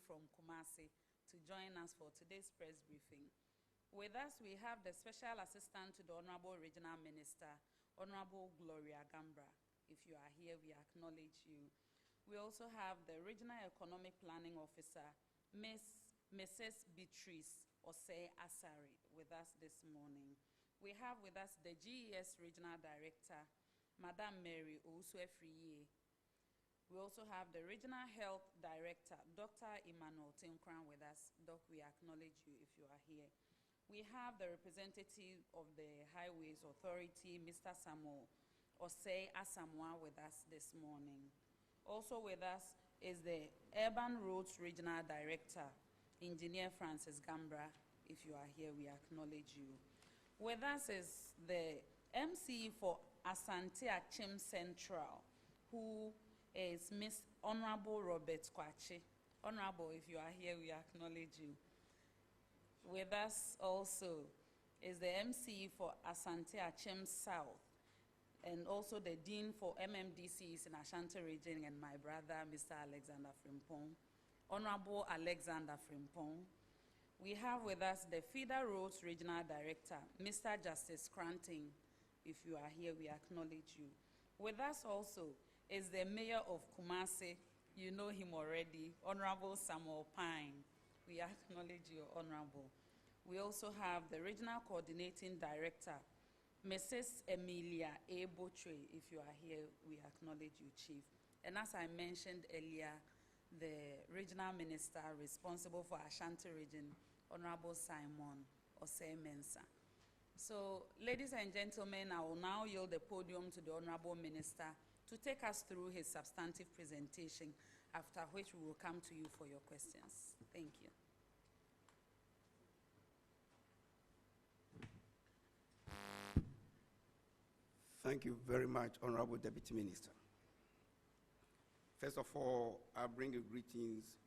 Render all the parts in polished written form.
from Kumasi to join us for today's press briefing. With us, we have the Special Assistant to the Honorable Regional Minister, Honorable Gloria Gambra. If you are here, we acknowledge you. We also have the Regional Economic Planning Officer, Mrs. Beatrice Osei Asari, with us this morning. We have with us the GES Regional Director, Madam Mary Owusu-Efriye. We also have the Regional Health Director, Dr. Emmanuel Tinkran, with us. Doc, we acknowledge you if you are here. We have the representative of the Highways Authority, Mr. Samuel Osei Asamoah, with us this morning. Also with us is the Urban Roads Regional Director, Engineer Francis Gambra. If you are here, we acknowledge you. With us is the MC for Ashanti Central, who is Miss Honorable Robert Kwachi. Honorable, if you are here, we acknowledge you. With us also is the MC for Ashanti South, and also the Dean for MMDCs in Ashanti region, and my brother, Mr. Alexander Frimpong. Honorable Alexander Frimpong. We have with us the Feeder Roads Regional Director, Mr. Justice Cranting. If you are here, we acknowledge you. With us also is the Mayor of Kumasi. You know him already, Honorable Samuel Pine. We acknowledge you, Honorable. We also have the Regional Coordinating Director, Mrs. Emilia A. Botre. If you are here, we acknowledge you, Chief. And as I mentioned earlier, the Regional Minister responsible for Ashanti region, Honorable Simon Osei Mensah. So, ladies and gentlemen, I will now yield the podium to the Honorable Minister to take us through his substantive presentation, after which we will come to you for your questions. Thank you. Thank you very much, Honorable Deputy Minister. First of all, I bring you greetings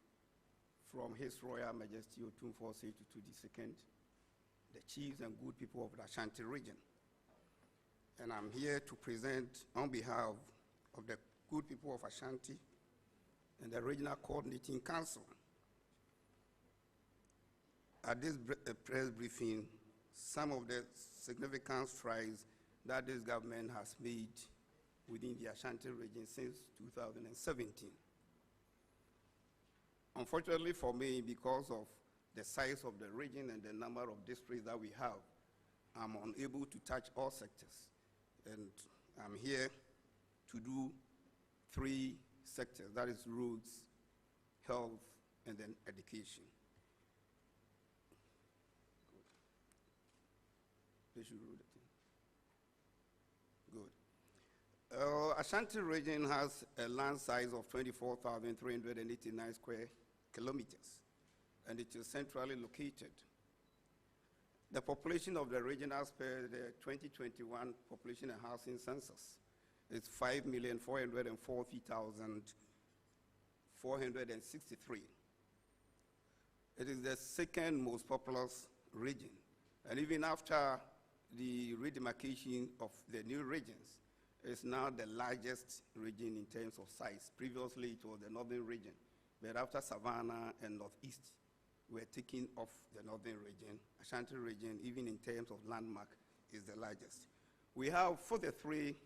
from His Royal Majesty Otumfuo Osei Tutu II, the chiefs and good people of the Ashanti region. And I'm here to present on behalf of the good people of Ashanti and the Regional Coordinating Council at this press briefing some of the significant strides that this government has made within the Ashanti region since 2017. Unfortunately for me, because of the size of the region and the number of districts that we have, I'm unable to touch all sectors. And I'm here to do 3 sectors, that is roads, health, and then education. They should roll the thing. Good. Ashanti region has a land size of 24,389 square kilometers, and it is centrally located. The population of the region as per the 2021 population and housing census is 5,440,463. It is the second most populous region, and even after the redemarcation of the new regions, it's now the largest region in terms of size. Previously, it was the northern region, but after Savannah and Northeast, we're taking off the northern region. Ashanti region, even in terms of landmark, is the largest. We have 43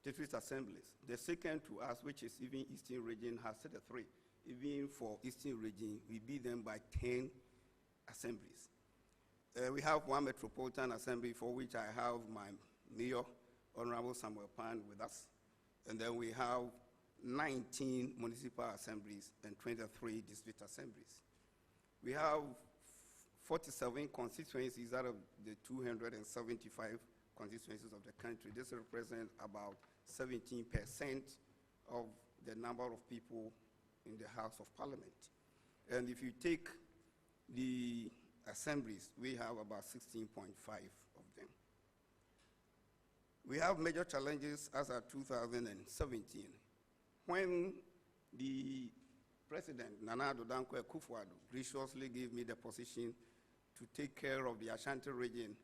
district assemblies. The second to us, which is even Eastern region, has 33. Even for Eastern region, we beat them by 10 assemblies. We have 1 metropolitan assembly, for which I have my mayor, Honorable Samuel Pan, with us. And then we have 19 municipal assemblies and 23 district assemblies. We have 47 constituencies out of the 275 constituencies of the country. This represents about 17% of the number of people in the House of Parliament. And if you take the assemblies, we have about 16.5 of them. We have major challenges as of 2017. When the President, Nana Addo Dankwa Akufo-Addo, graciously gave me the position to take care of the Ashanti region,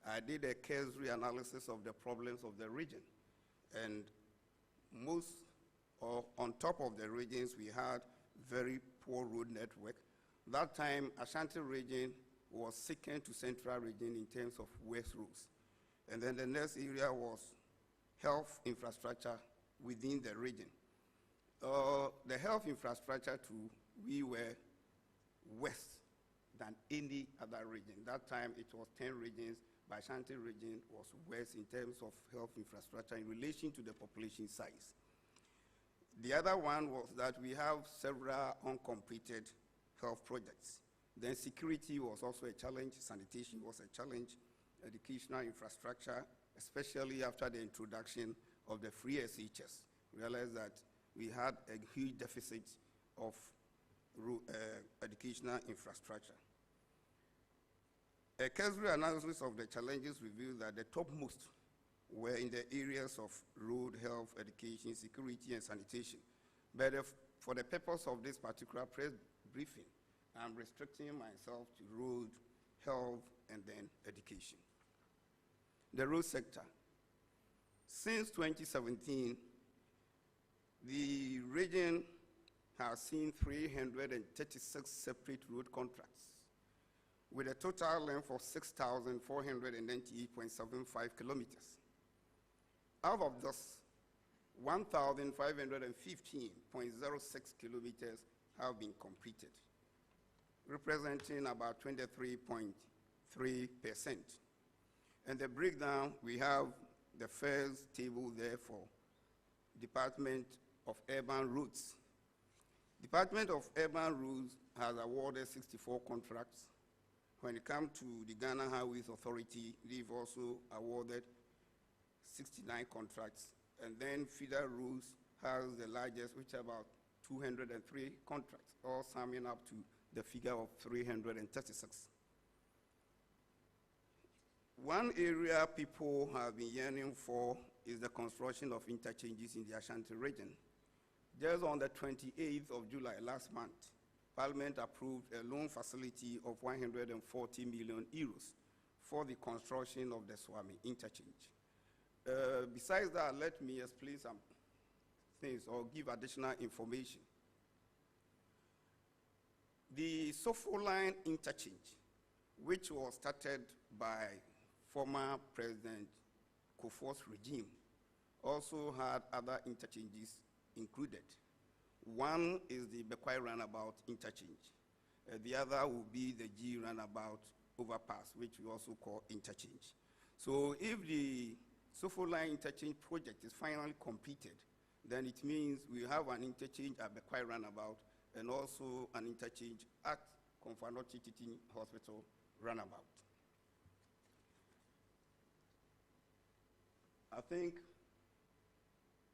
I did a cursory analysis of the problems of the region. And most, or on top of the regions, we had very poor road network. That time, Ashanti region was second to Central region in terms of worst roads. And then the next area was health infrastructure within the region. The health infrastructure too, we were worse than any other region. That time it was 10 regions, but Ashanti region was worse in terms of health infrastructure in relation to the population size. The other one was that we have several uncompleted health projects. Then security was also a challenge, sanitation was a challenge, educational infrastructure, especially after the introduction of the free SHS. We realized that we had a huge deficit of educational infrastructure. A cursory analysis of the challenges revealed that the topmost were in the areas of road, health, education, security, and sanitation. But for the purpose of this particular press briefing, I'm restricting myself to road, health, and then education. The road sector. Since 2017, the region has seen 336 separate road contracts with a total length of 6,498.75 kilometers. Out of this, 1,515.06 kilometers have been completed, representing about 23.3%. And the breakdown, we have the first table there for Department of Urban Routes. Department of Urban Routes has awarded 64 contracts. When it comes to the Ghana Highways Authority, they've also awarded 69 contracts. And then Feeder Routes has the largest, which is about 203 contracts, all summing up to the figure of 336. One area people have been yearning for is the construction of interchanges in the Ashanti region. Just on the 28th of July last month, Parliament approved a loan facility of 140 million euros for the construction of the Swami interchange. Besides that, let me explain some things or give additional information. The Sofo Line interchange, which was started by former President Kufuor's regime, also had other interchanges included. One is the Bekwai Roundabout interchange. The other will be the G Roundabout overpass, which we also call interchange. So if the Sofo Line interchange project is finally completed, then it means we have an interchange at Bekwai Roundabout and also an interchange at Komfano Teaching Hospital Roundabout. I think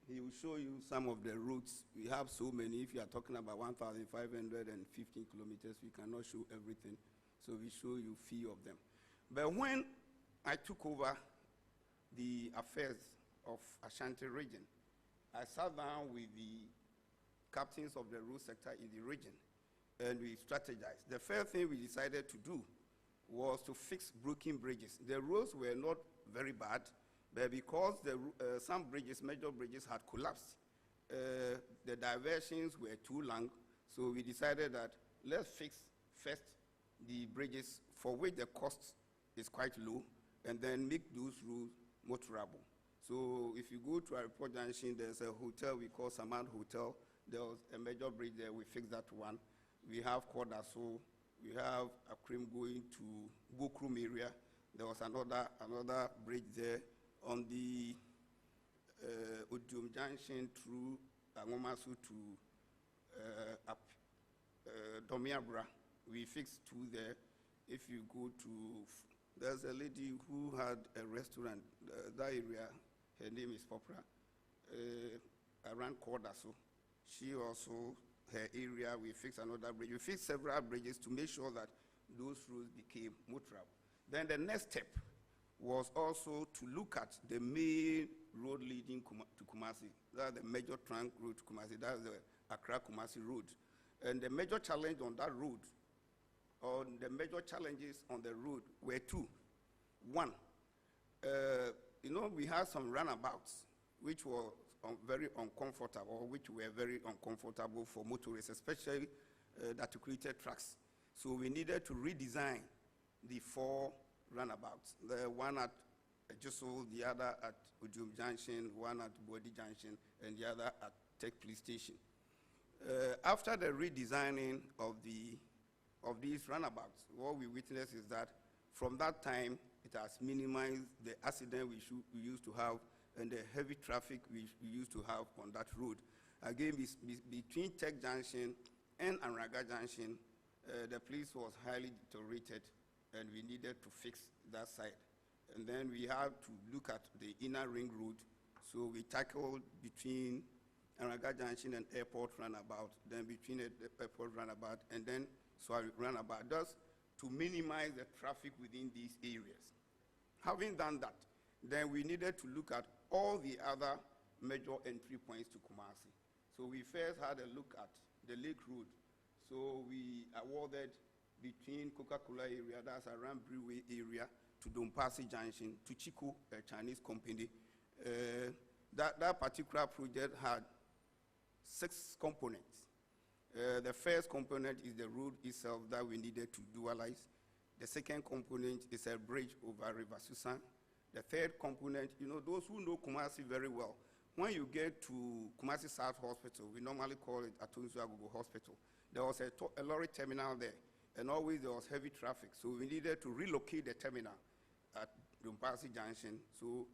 he will show you some of the routes. We have so many. If you are talking about 1,515 kilometers, we cannot show everything. So we show you few of them. But when I took over the affairs of Ashanti region, I sat down with the captains of the road sector in the region, and we strategized. The first thing we decided to do was to fix broken bridges. The roads were not very bad, but because some bridges, major bridges, had collapsed, the diversions were too long, so we decided that let's fix first the bridges for which the cost is quite low, and then make those roads motorable. So if you go to Airport Junction, there's a hotel we call Samand Hotel. There was a major bridge there, we fixed that one. We have Kodaso, we have Akrim going to Gokrum area. There was another bridge there on the Odium Junction through Angomasu to Domiabra. We fixed two there. If you go to, there's a lady who had a restaurant, that area, her name is Popra, around Kodaso. She also, her area, we fixed another bridge. We fixed several bridges to make sure that those roads became motorable. Then the next step was also to look at the main road leading to Kumasi. That's the major trunk road to Kumasi. That's the Accra-Kumasi road. And the major challenge on that road, or the major challenges on the road were two. One, we had some runabouts, which were very uncomfortable, which were very uncomfortable for motorists, especially articulated tracks. So we needed to redesign the 4 roundabouts. The one at Jussel, the other at Ujum Junction, one at Bodi Junction, and the other at Tech Police Station. After the redesigning of these roundabouts, what we witnessed is that from that time, it has minimized the accident we used to have and the heavy traffic we used to have on that road. Again, between Tech Junction and Anraga Junction, the place was highly deteriorated, and we needed to fix that side. And then we had to look at the inner ring road. So we tackled between Anraga Junction and Airport Roundabout, then between the Airport Roundabout, and then Swahili Roundabout, just to minimize the traffic within these areas. Having done that, then we needed to look at all the other major entry points to Kumasi. So we first had a look at the Lake Road. So we awarded between Coca-Cola area, that's around Brewery area, to Dompasi Junction, to Chico, a Chinese company. That particular project had 6 components. The first component is the road itself that we needed to dualize. The second component is a bridge over River Susan. The third component, those who know Kumasi very well, when you get to Kumasi South Hospital, we normally call it Atunzu Agogo Hospital, there was a lorry terminal there, and always there was heavy traffic. So we needed to relocate the terminal at Dompasi Junction. So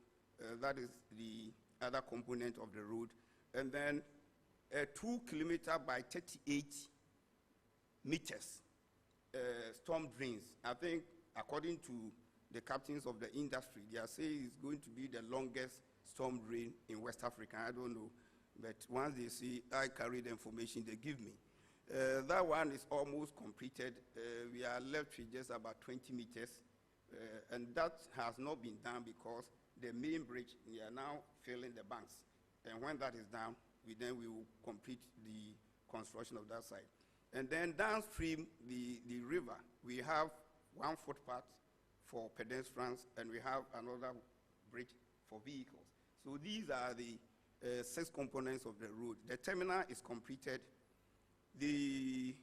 that is the other component of the road. And then a 2 kilometer by 38 meters storm drains. I think according to the captains of the industry, they are saying it's going to be the longest storm drain in West Africa. I don't know, but once they see, I carry the information they give me. That one is almost completed. We are left with just about 20 meters, and that has not been done because the main bridge, we are now filling the banks. And when that is done, we will complete the construction of that side. And then downstream, the river, we have 1 footpath for pedestrians, and we have another bridge for vehicles. So these are the 6 components of the road. The terminal is completed. The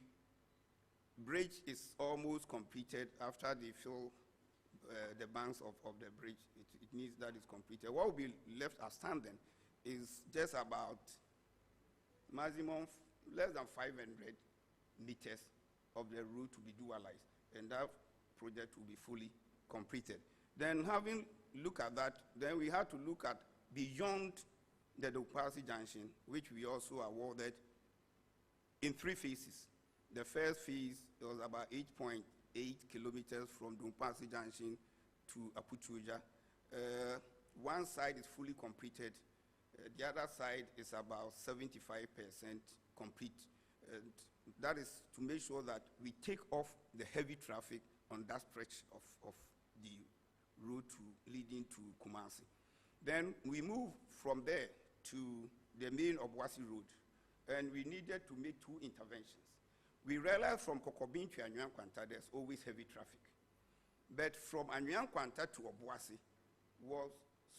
bridge is almost completed. After they fill the banks of the bridge, it means that it's completed. What will be left outstanding is just about maximum less than 500 meters of the road to be dualized, and that project will be fully completed. Then having looked at that, then we had to look at beyond the Dompasi Junction, which we also awarded in 3 phases. The first phase was about 8.8 kilometers from Dompasi Junction to Apuchuja. One side is fully completed. The other side is about 75% complete. And that is to make sure that we take off the heavy traffic on that stretch of the road leading to Kumasi. Then we move from there to the main Obuasi Road, and we needed to make 2 interventions. We realized from Kokobin to Anyuan Kwanta, there's always heavy traffic. But from Anyuan Kwanta to Obuasi was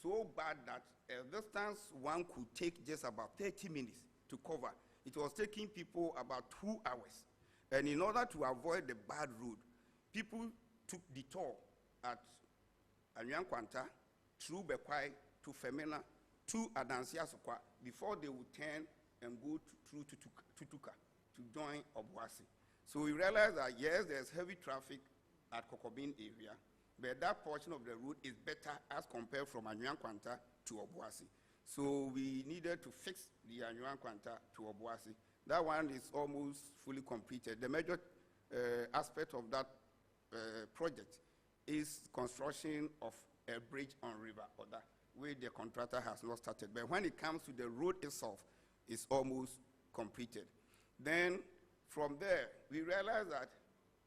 so bad that a distance one could take just about 30 minutes to cover. It was taking people about 2 hours. And in order to avoid the bad road, people took the tour at Anyuan Kwanta, through Bekwai to Femena, to Adansia Sokwa, before they would turn and go through to Tutuka to join Obuasi. So we realized that yes, there's heavy traffic at Kokobin area, but that portion of the route is better as compared from Anyuan Kwanta to Obuasi. So we needed to fix the Anyuan Kwanta to Obuasi. That one is almost fully completed. The major aspect of that project is construction of a bridge on River Oda, where the contractor has not started. But when it comes to the road itself, it's almost completed. Then from there, we realized that,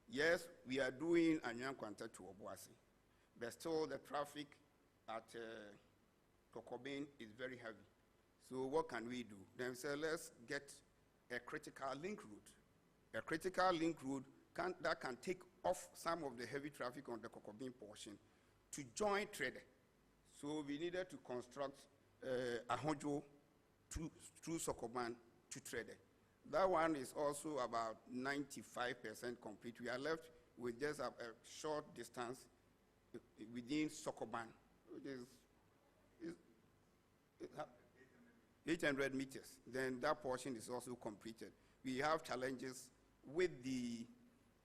yes, we are doing Anyuan Kwanta to Obuasi, but still the traffic at Kokobin is very heavy. So what can we do? Then we said, let's get a critical link route. A critical link route that can take off some of the heavy traffic on the Kokobin portion to join Trade. So we needed to construct Ahonjo through Sokoban to Trede. That one is also about 95% complete. We are left with just a short distance within Sokoban, which is 800 meters. Then that portion is also completed. We have challenges with the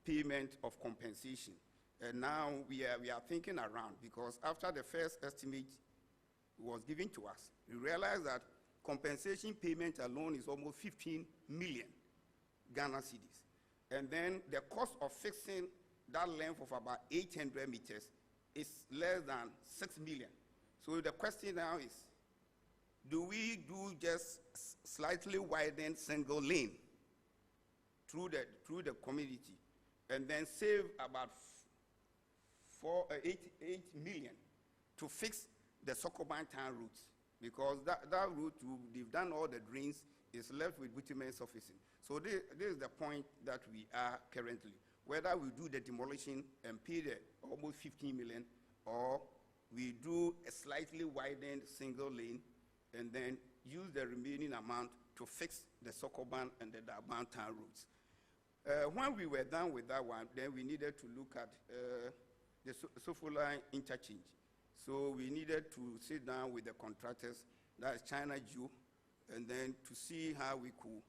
payment of compensation. And now we are thinking around, because after the first estimate was given to us, we realized that compensation payment alone is almost 15 million Ghana cedis. And then the cost of fixing that length of about 800 meters is less than 6 million. So the question now is, do we do just slightly widened single lane through the community and then save about 8 million to fix the Sokoban town route? Because that route, they've done all the drains, is left with bitumen surfacing. So this is the point that we are currently. Whether we do the demolition and pay the almost 15 million, or we do a slightly widened single lane and then use the remaining amount to fix the Sokoban and the Daban town routes. When we were done with that one, then we needed to look at the Sofoline interchange. So we needed to sit down with the contractors, that's China Jew, and then to see how we could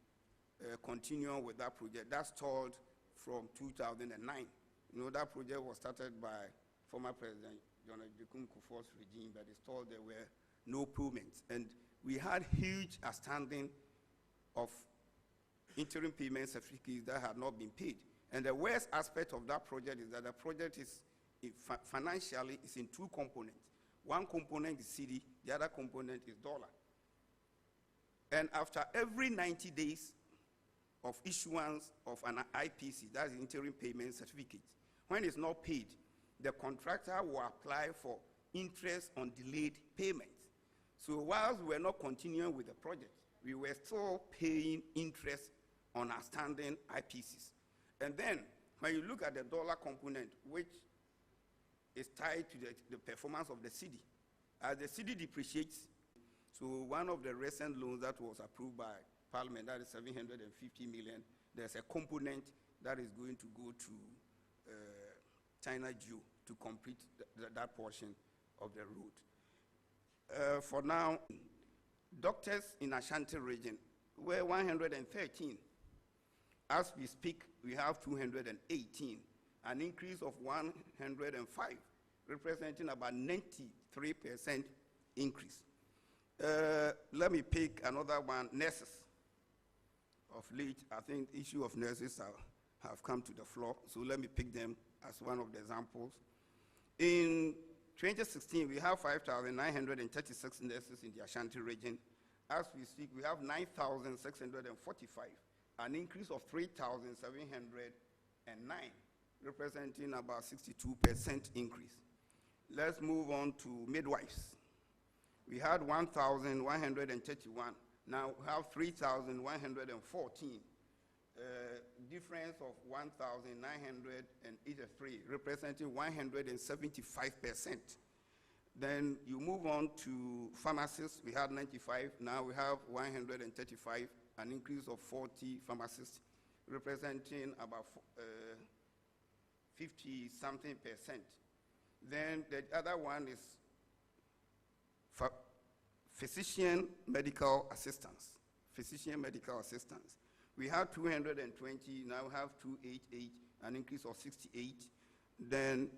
continue on with that project. That stalled from 2009. You know, that project was started by former President John Ejikun Kufuor's regime, but it stalled. There were no payments. And we had huge outstanding of interim payment certificates that had not been paid. And the worst aspect of that project is that the project is financially is in two components. One component is cedi, the other component is dollar. And after every 90 days of issuance of an IPC, that's the interim payment certificate, when it's not paid, the contractor will apply for interest on delayed payments. So whilst we were not continuing with the project, we were still paying interest on outstanding IPCs. And then, when you look at the dollar component, which is tied to the performance of the cedi, as the cedi depreciates, so one of the recent loans that was approved by Parliament, that is 750 million, there's a component that is going to go to China Jew to complete that portion of the road. For now, doctors in Ashanti region were 113. As we speak, we have 218, an increase of 105, representing about 93% increase. Let me pick another one, nurses. Of late, I think the issue of nurses have come to the floor, so let me pick them as one of the examples. In 2016, we have 5,936 nurses in the Ashanti region. As we speak, we have 9,645, an increase of 3,709, representing about 62% increase. Let's move on to midwives. We had 1,131. Now we have 3,114. Difference of 1,983, representing 175%. Then you move on to pharmacists. We had 95. Now we have 135, an increase of 40 pharmacists, representing about 50-something%. Then the other one is physician medical assistants. Physician medical assistants. We have 220, now we have 288, an increase of 68. Then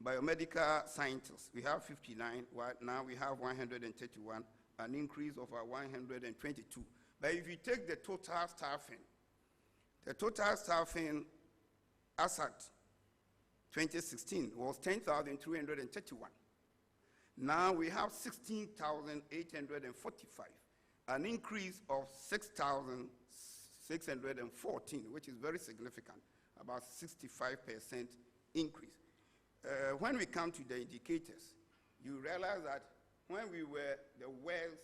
biomedical scientists, we have 59, now we have 131, an increase of 122. But if you take the total staffing as at 2016 was 10,331. Now we have 16,845, an increase of 6,614, which is very significant, about 65% increase. When we come to the indicators, you realize that when we were the worst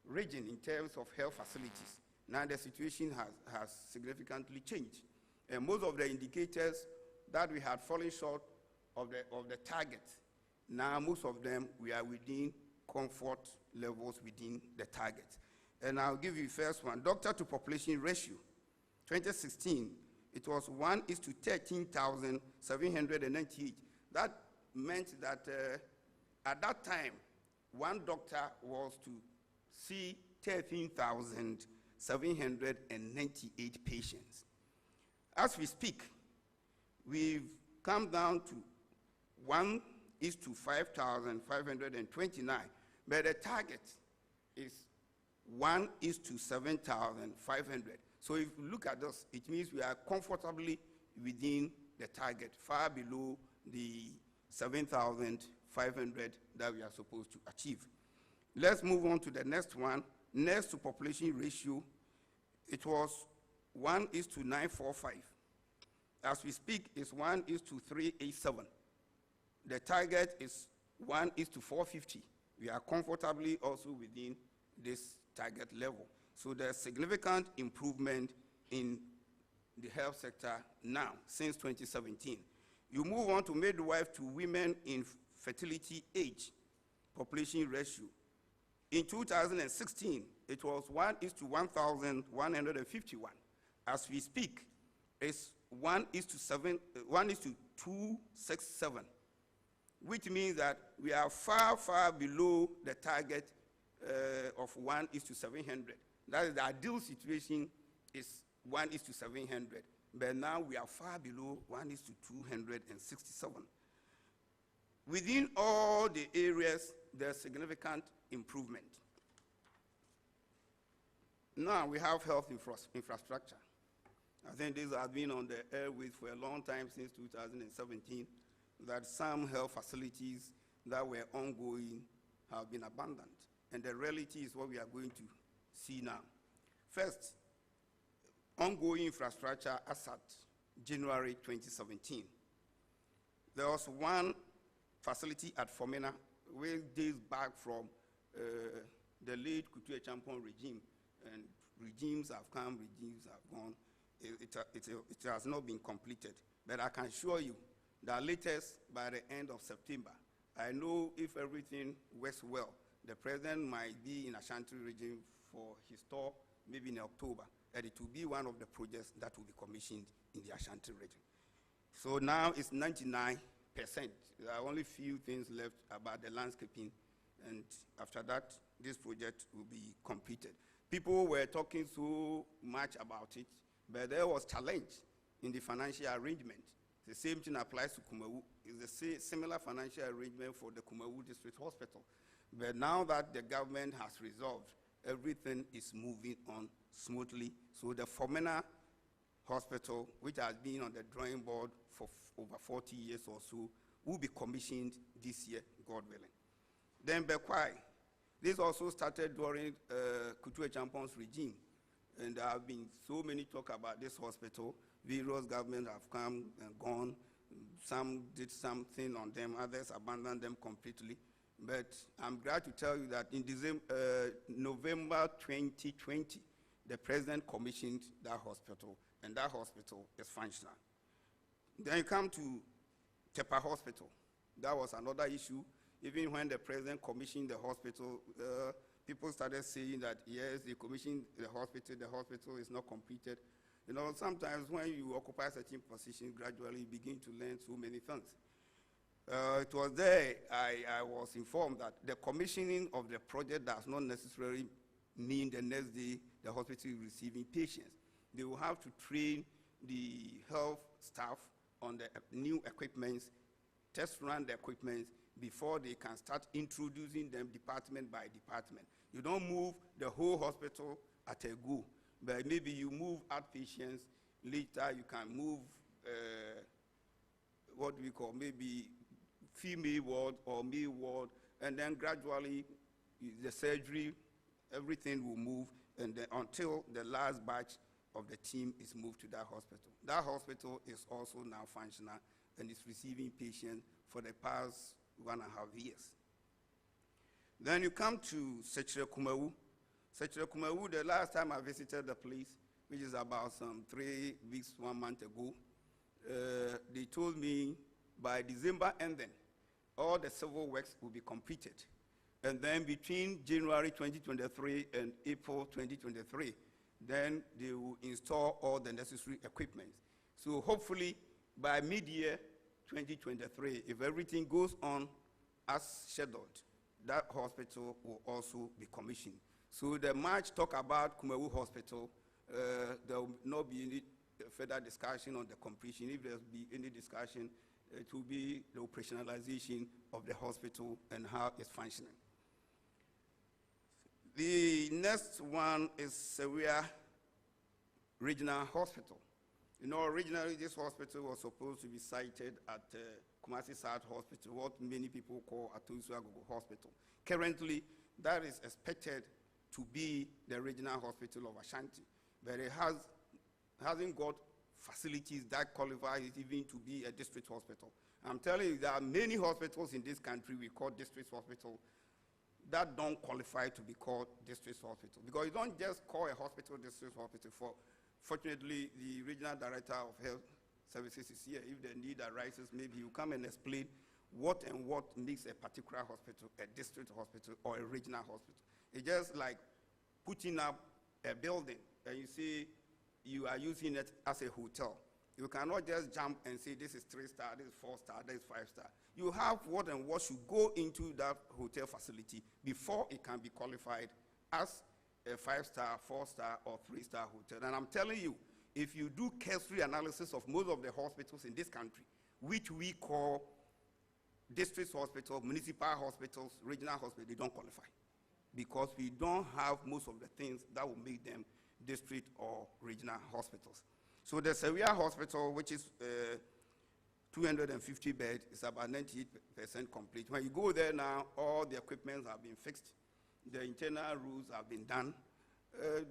region in terms of health facilities, now the situation has significantly changed. And most of the indicators that we had fallen short of the target, now most of them we are within comfort levels within the target. And I'll give you first one. Doctor to population ratio. 2016, it was 1 is to 13,798. That meant that at that time, one doctor was to see 13,798 patients. As we speak, we've come down to 1 is to 5,529, but the target is 1 is to 7,500. So if you look at this, it means we are comfortably within the target, far below the 7,500 that we are supposed to achieve. Let's move on to the next one. Nurse to population ratio, it was 1 is to 945. As we speak, it's 1 is to 387. The target is 1 is to 450. We are comfortably also within this target level. So there's significant improvement in the health sector now, since 2017. You move on to midwife to women in fertility age, population ratio. In 2016, it was 1 is to 1,151. As we speak, it's 1 is to 267, which means that we are far, far below the target of 1 is to 700. That is, the ideal situation is 1 is to 700, but now we are far below 1 is to 267. Within all the areas, there's significant improvement. Now we have health infrastructure. I think this has been on the airways for a long time, since 2017, that some health facilities that were ongoing have been abandoned. And the reality is what we are going to see now. First, ongoing infrastructure as at January 2017. There was one facility at Fomena, which dates back from the late Kutu Champon regime, and regimes have come, regimes have gone. It has not been completed. But I can assure you that latest by the end of September, I know if everything works well, the president might be in Ashanti region for his tour, maybe in October, and it will be one of the projects that will be commissioned in the Ashanti region. So now it's 99%. There are only few things left about the landscaping, and after that, this project will be completed. People were talking so much about it, but there was challenge in the financial arrangement. The same thing applies to Kumawu. It's a similar financial arrangement for the Kumawu District Hospital. But now that the government has resolved, everything is moving on smoothly. So the Fomena Hospital, which has been on the drawing board for over 40 years or so, will be commissioned this year, God willing. Then Bekwai. This also started during Kutu Champon's regime. And there have been so many talk about this hospital. Various governments have come and gone. Some did something on them, others abandoned them completely. But I'm glad to tell you that in November 2020, the president commissioned that hospital, and that hospital is functional. Then you come to Tepa Hospital. That was another issue. Even when the president commissioned the hospital, people started saying that, yes, they commissioned the hospital is not completed. You know, sometimes when you occupy a certain position, gradually you begin to learn so many things. It was there I was informed that the commissioning of the project does not necessarily mean the next day the hospital is receiving patients. They will have to train the health staff on the new equipments, test run the equipment before they can start introducing them department by department. You don't move the whole hospital at a go, but maybe you move outpatients. Later you can move what we call maybe female ward or male ward, and then gradually the surgery, everything will move, and then until the last batch of the team is moved to that hospital. That hospital is also now functional and is receiving patients for the past 1.5 years. Then you come to Sechere Kumawu. Sechere Kumawu, the last time I visited the place, which is about some 3 weeks, 1 month ago, they told me by December ending, all the civil works will be completed. And then between January 2023 and April 2023, then they will install all the necessary equipment. So hopefully by mid-year 2023, if everything goes on as scheduled, that hospital will also be commissioned. So the March talk about Kumewu Hospital, there will not be any further discussion on the completion. If there will be any discussion, it will be the operationalization of the hospital and how it's functioning. The next one is Seria Regional Hospital. You know, originally this hospital was supposed to be sited at Kumasi South Hospital, what many people call Atusu Agogo Hospital. Currently, that is expected to be the regional hospital of Ashanti, but it hasn't got facilities that qualify it even to be a district hospital. I'm telling you, there are many hospitals in this country we call district hospital that don't qualify to be called district hospital, because you don't just call a hospital district hospital. Fortunately, the regional director of health services is here. If the need arises, maybe you come and explain what makes a particular hospital a district hospital or a regional hospital. It's just like putting up a building and you say you are using it as a hotel. You cannot just jump and say this is 3-star, this is 4-star, this is 5-star. You have what should go into that hotel facility before it can be qualified as a 5-star, 4-star, or 3-star hotel. And I'm telling you, if you do cursory analysis of most of the hospitals in this country, which we call district hospitals, municipal hospitals, regional hospitals, they don't qualify, because we don't have most of the things that will make them district or regional hospitals. So the Seria Hospital, which is 250 beds, is about 98% complete. When you go there now, all the equipment have been fixed. The internal roofs have been done.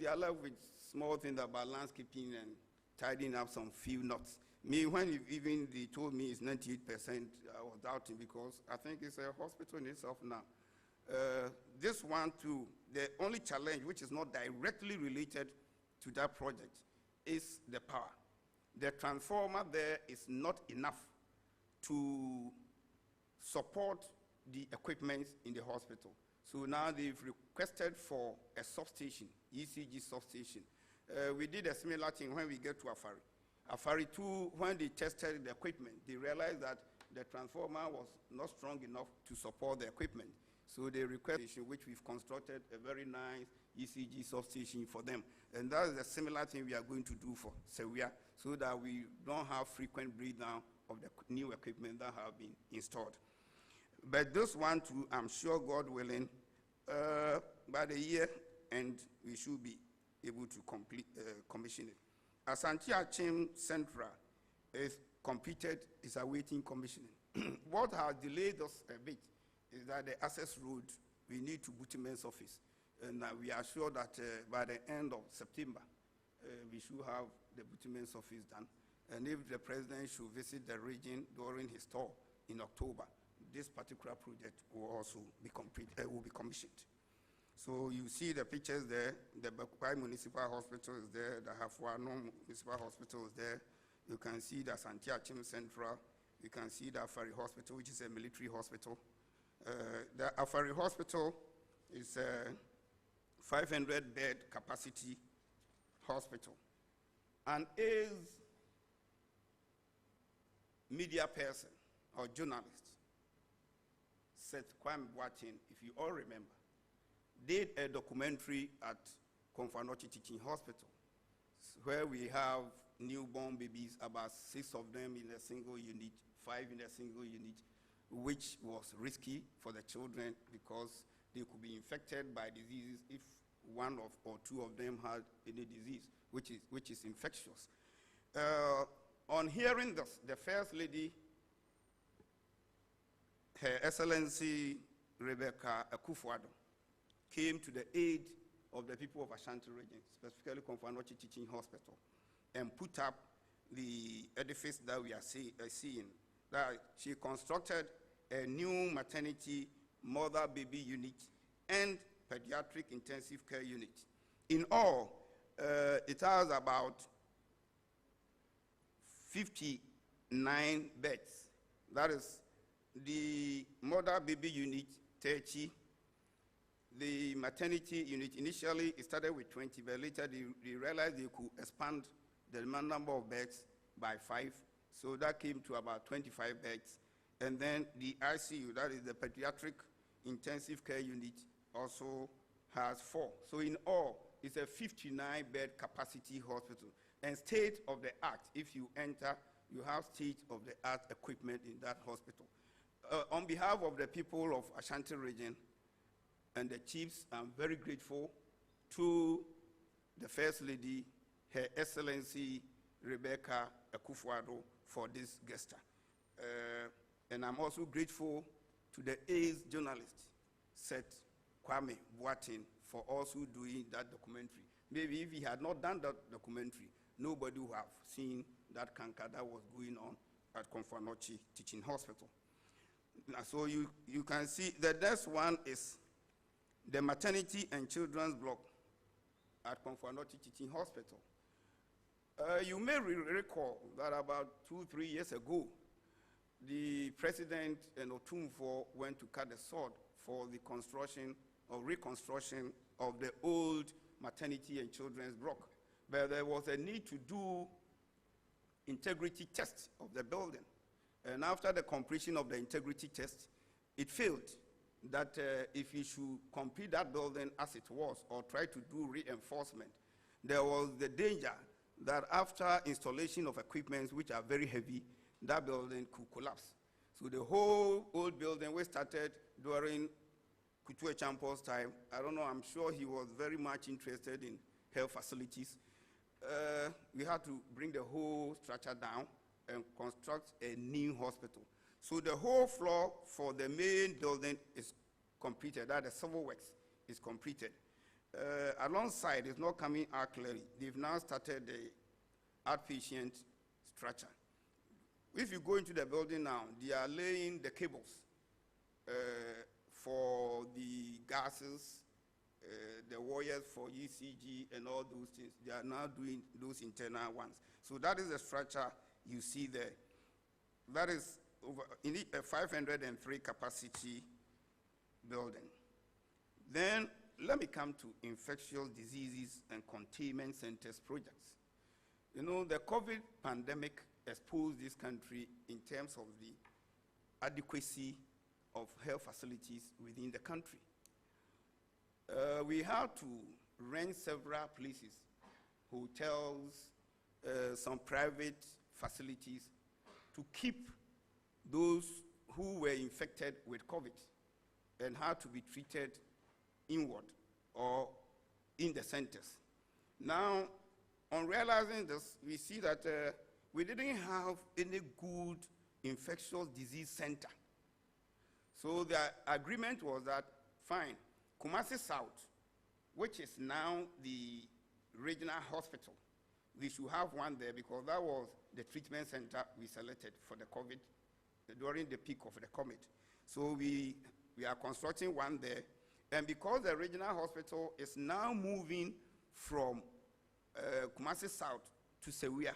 They are left with small things about landscaping and tidying up some few knots. Me, when they told me it's 98%, I was doubting, because I think it's a hospital in itself now. This one too, the only challenge, which is not directly related to that project, is the power. The transformer there is not enough to support the equipment in the hospital. So now they've requested for a substation, ECG substation. We did a similar thing when we get to Afari. Afari too, when they tested the equipment, they realized that the transformer was not strong enough to support the equipment. So they requested, which we've constructed a very nice ECG substation for them. And that is a similar thing we are going to do for Seria, so that we don't have frequent breakdown of the new equipment that have been installed. But this one too, I'm sure, God willing, by the year end, we should be able to commission it. Ashanti Achim Central is completed, is awaiting commissioning. What has delayed us a bit is that the access road, we need to Butimen's office. And we are sure that by the end of September, we should have the Butimen's office done. And if the president should visit the region during his tour in October, this particular project will also be will be commissioned. So you see the pictures there. The Bakwai Municipal Hospital is there. The Hafuano Municipal Hospital is there. You can see the Ashanti Achim Central. You can see the Afari Hospital, which is a military hospital. The Afari Hospital is a 500-bed capacity hospital. And is media person or journalist, Seth Kwame Boateng, if you all remember, did a documentary at Konfanochi Teaching Hospital, where we have newborn babies, about 6 of them in a single unit, 5 in a single unit, which was risky for the children because they could be infected by diseases if one or 2 of them had any disease, which is infectious. On hearing this, the First Lady, Her Excellency Rebecca Akufo-Addo, came to the aid of the people of Ashanti region, specifically Konfanochi Teaching Hospital, and put up the edifice that we are seeing. That she constructed a new maternity, mother-baby unit, and pediatric intensive care unit. In all, it has about 59 beds. That is the mother-baby unit, 30, the maternity unit, initially it started with 20, but later they realized they could expand the number of beds by 5. So that came to about 25 beds. And then the ICU, that is the pediatric intensive care unit, also has 4. So in all, it's a 59-bed capacity hospital. And state of the art, if you enter, you have state of the art equipment in that hospital. On behalf of the people of Ashanti region and the chiefs, I'm very grateful to the First Lady, Her Excellency Rebecca Akufo-Addo, for this gesture. And I'm also grateful to the AIDS journalist, Seth Kwame Boateng, for also doing that documentary. Maybe if he had not done that documentary, nobody would have seen that cancer that was going on at Konfanochi Teaching Hospital. Now, so you can see the next one is the maternity and children's block at Konfanochi Teaching Hospital. You may recall that about 2-3 years ago, the president and Otumfuo went to cut the sword for the construction or reconstruction of the old maternity and children's block. But there was a need to do integrity test of the building. And after the completion of the integrity test, it failed that if you should complete that building as it was or try to do reinforcement, there was the danger that after installation of equipment which are very heavy, that building could collapse. So the whole old building, we started during Kutu Echampo's time. I don't know, I'm sure he was very much interested in health facilities. We had to bring the whole structure down and construct a new hospital. So the whole floor for the main building is completed, that the civil works is completed. Alongside, it's not coming out clearly. They've now started the outpatient structure. If you go into the building now, they are laying the cables for the gases, the wires for ECG and all those things. They are now doing those internal ones. So that is the structure you see there. That is over a 503 capacity building. Then let me come to infectious diseases and containment centers projects. You know, the COVID pandemic exposed this country in terms of the adequacy of health facilities within the country. We had to rent several places, hotels, some private facilities, to keep those who were infected with COVID and had to be treated inward or in the centers. Now, on realizing this, we see that we didn't have any good infectious disease center. So the agreement was that, fine, Kumasi South, which is now the regional hospital, we should have one there because that was the treatment center we selected for the COVID during the peak of the COVID. So we are constructing one there. And because the regional hospital is now moving from Kumasi South to Sewia,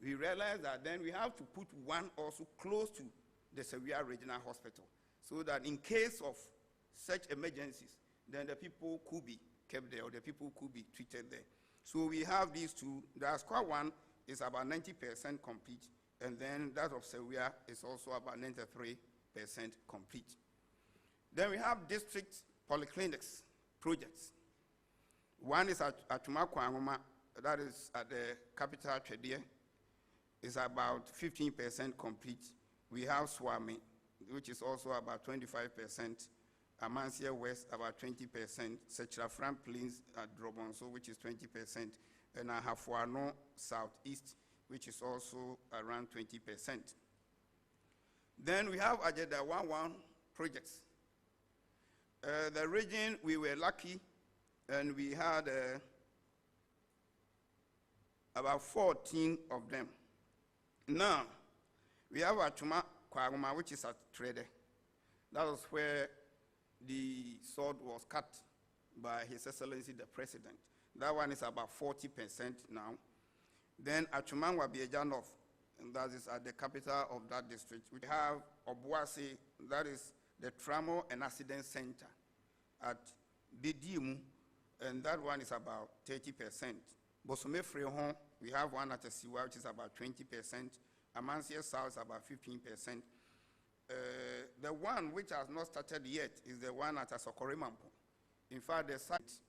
we realized that then we have to put one also close to the Sewia Regional Hospital so that in case of such emergencies, then the people could be kept there or the people could be treated there. So we have these two. The Asqua one is about 90% complete, and then that of Sewia is also about 93% complete. Then we have district polyclinics projects. One is at Tumakwangoma, that is at the capital Twedeɛ, is about 15% complete. We have Swami, which is also about 25%. Amansia West, about 20%. Sechafran Plains at Drobonso, which is 20%. And Ahafuano Southeast, which is also around 20%. Then we have Ajeda 11 projects. The region, we were lucky, and we had about 14 of them. Now, we have Atuma Kwaguma, which is at Trede. That was where the sword was cut by His Excellency the President. That one is about 40% now. Then Achuman Wabiejanov, and that is at the capital of that district. We have Obuasi, that is the Trauma and Accident Center at Bedimu, and that one is about 30%. Bosome Frehon, we have one at Siwa, which is about 20%. Amansia South is about 15%. The one which has not started yet is the one at Asokorimampo. In fact, the site,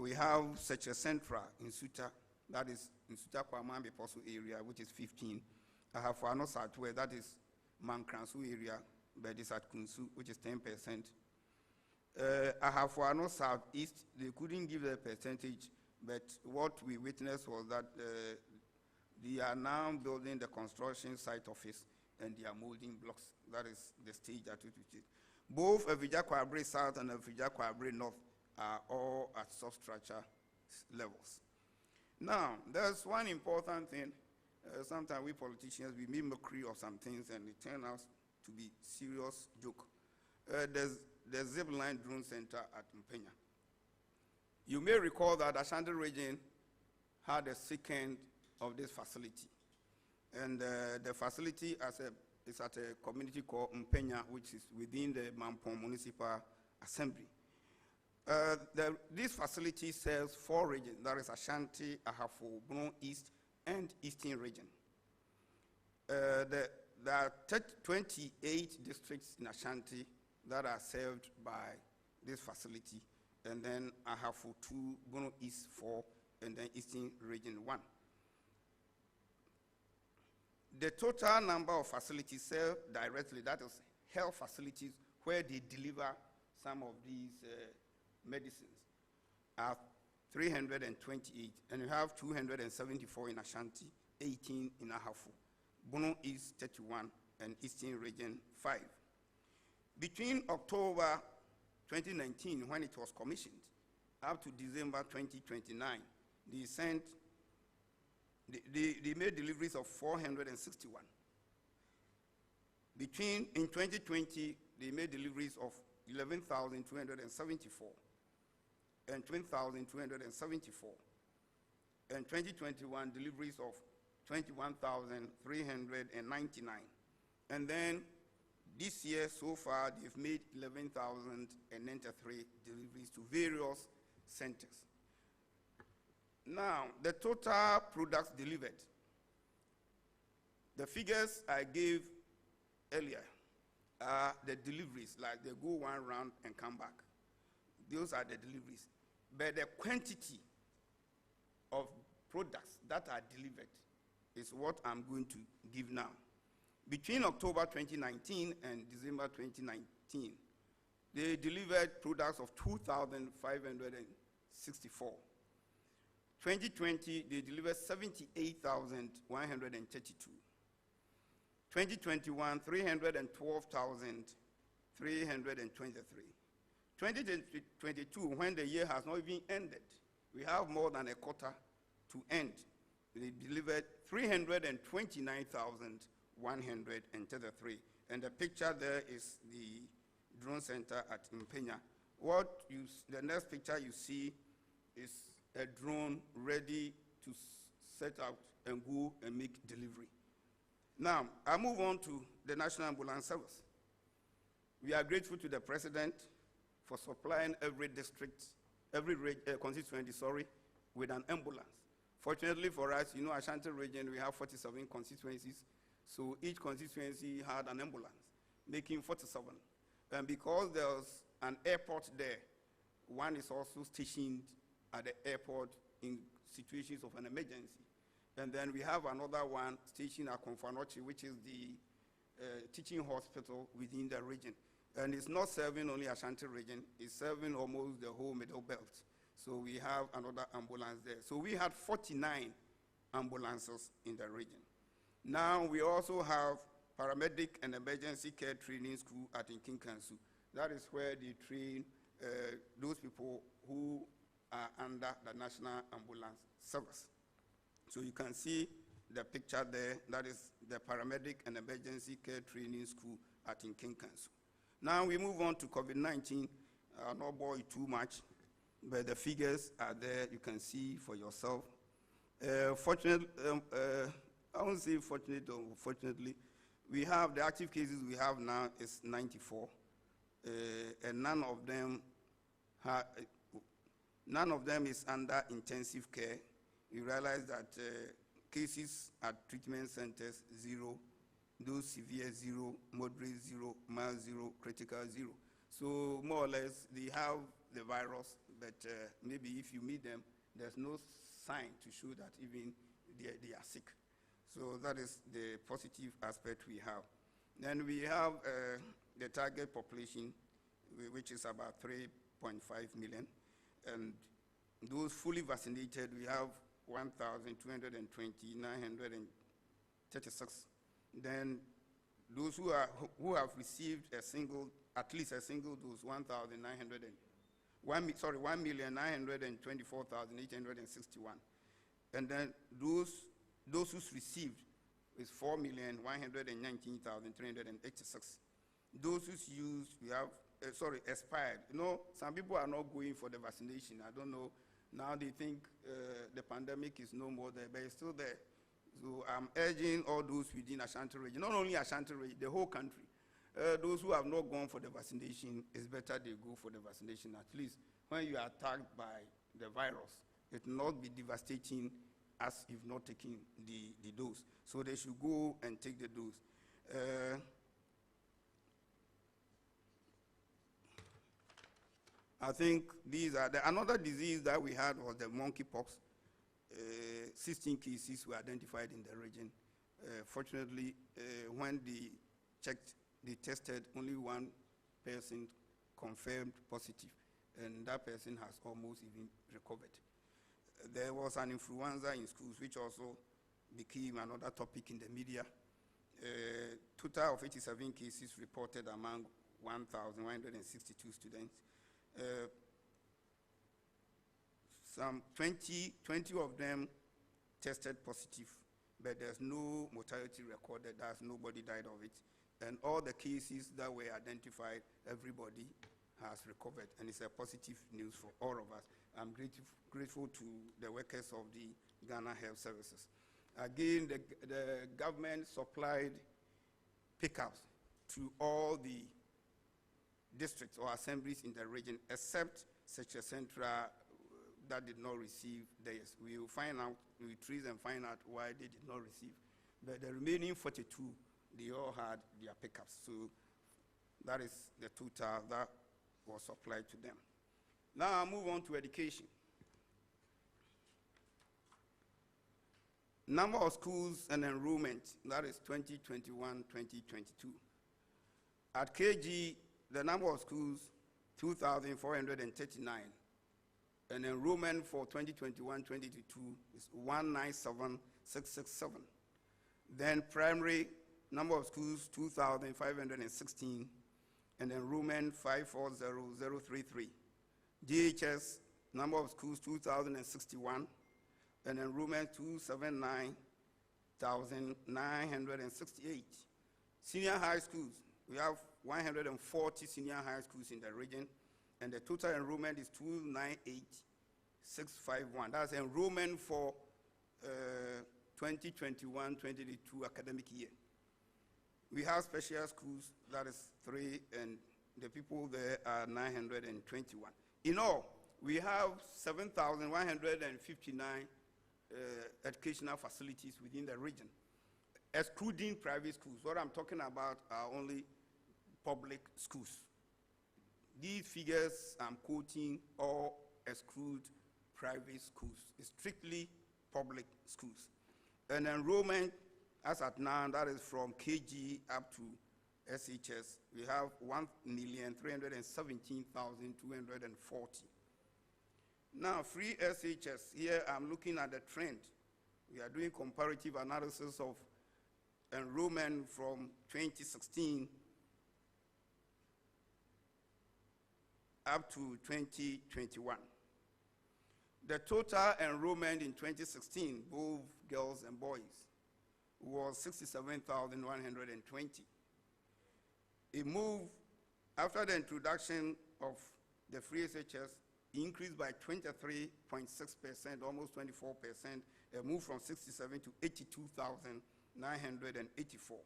we have such a centra in Suta, that is in Suta Kwamambe Poso area, which is 15. I have for Ano Southwest, that is Mankransu area, but it's at Kunsu, which is 10%. I have for Ano Southeast, they couldn't give the percentage, but what we witnessed was that they are now building the construction site office and they are molding blocks. That is the stage at which it is. Both Avija Kwabre South and Avija Kwabre North are all at substructure levels. Now, there's one important thing. Sometimes we politicians, we make mockery of some things and it turns out to be serious joke. There's the Zipline Drone Center at Mpenya. You may recall that Ashanti region had a second of this facility. And the facility is at a community called Mpenya, which is within the Mampong Municipal Assembly. This facility serves 4 regions. That is Ashanti, Ahafo, Bono East, and Eastern region. There are 28 districts in Ashanti that are served by this facility, and then Ahafo 2, Bono East 4, and then Eastern region 1. The total number of facilities served directly, that is health facilities where they deliver some of these medicines, are 328, and you have 274 in Ashanti, 18 in Ahafo. Bono East 31, and Eastern region 5. Between October 2019, when it was commissioned, up to December 2029, they made deliveries of 461. In 2020, they made deliveries of 11,274 and 20,274. And 2021, deliveries of 21,399. And then this year, so far, they've made 11,093 deliveries to various centers. Now, the total products delivered, the figures I gave earlier are the deliveries, like they go one round and come back. Those are the deliveries. But the quantity of products that are delivered is what I'm going to give now. Between October 2019 and December 2019, they delivered products of 2,564. 2020, they delivered 78,132. 2021, 312,323. 2022, when the year has not even ended, we have more than a quarter to end. They delivered 329,133. And the picture there is the drone center at Mpenya. The next picture you see is a drone ready to set out and go and make delivery. Now, I move on to the National Ambulance Service. We are grateful to the President for supplying every district, every constituency, with an ambulance. Fortunately for us, you know, Ashanti region, we have 47 constituencies, so each constituency had an ambulance, making 47. And because there's an airport there, one is also stationed at the airport in situations of an emergency. And then we have another one stationed at Konfanochi, which is the teaching hospital within the region. And it's not serving only Ashanti region, it's serving almost the whole Middle Belt. So we have another ambulance there. So we had 49 ambulances in the region. Now we also have paramedic and emergency care training school at Nkinkansu. That is where they train those people who are under the National Ambulance Service. So you can see the picture there. That is the paramedic and emergency care training school at Nkinkansu. Now we move on to COVID-19. I'll not bore you too much, but the figures are there. You can see for yourself. Fortunately, I won't say fortunately or unfortunately, we have the active cases we have now is 94, and none of them none of them is under intensive care. We realize that cases at treatment centers, 0, those severe 0, moderate 0, mild 0, critical 0. So more or less, they have the virus, but maybe if you meet them, there's no sign to show that even they are sick. So that is the positive aspect we have. Then we have the target population, which is about 3.5 million. And those fully vaccinated, we have 1,220,936. Then those who have received at least a single dose, 1,924,861. And then those who's received is 4,119,386. Those who's used, we have, expired. You know, some people are not going for the vaccination. I don't know. Now they think the pandemic is no more there, but it's still there. So I'm urging all those within Ashanti region, not only Ashanti region, the whole country. Those who have not gone for the vaccination, it's better they go for the vaccination. At least when you are attacked by the virus, it will not be devastating as if not taking the dose. So they should go and take the dose. I think these are another disease that we had was the monkeypox. 16 cases were identified in the region. Fortunately, when they tested, only one person confirmed positive, and that person has almost even recovered. There was an influenza in schools, which also became another topic in the media. Total of 87 cases reported among 1,162 students. Some 20 of them tested positive, but there's no mortality recorded. There's nobody died of it. And all the cases that were identified, everybody has recovered, and it's a positive news for all of us. I'm grateful to the workers of the Ghana Health Services. Again, the government supplied pickups to all the districts or assemblies in the region, except such a central that did not receive theirs. We will find out, we will trace and find out why they did not receive. But the remaining 42, they all had their pickups. So that is the total that was supplied to them. Now I'll move on to education. Number of schools and enrollment, that is 2021-2022. At KG, the number of schools, 2,439. And enrollment for 2021-2022 is 197,667. Then primary, number of schools, 2,516. And enrollment, 540,033. DHS, number of schools, 2,061. And enrollment, 279,968. Senior high schools, we have 140 senior high schools in the region, and the total enrollment is 298,651. That's enrollment for 2021-2022 academic year. We have special schools, that is 3, and the people there are 921. In all, we have 7,159 educational facilities within the region, excluding private schools. What I'm talking about are only public schools. These figures I'm quoting all exclude private schools. It's strictly public schools. And enrollment, as at now, that is from KG up to SHS, we have 1,317,240. Now, free SHS, here I'm looking at the trend. We are doing comparative analysis of enrollment from 2016 up to 2021. The total enrollment in 2016, both girls and boys, was 67,120. It moved after the introduction of the free SHS, increased by 23.6%, almost 24%, moved from 67 to 82,984.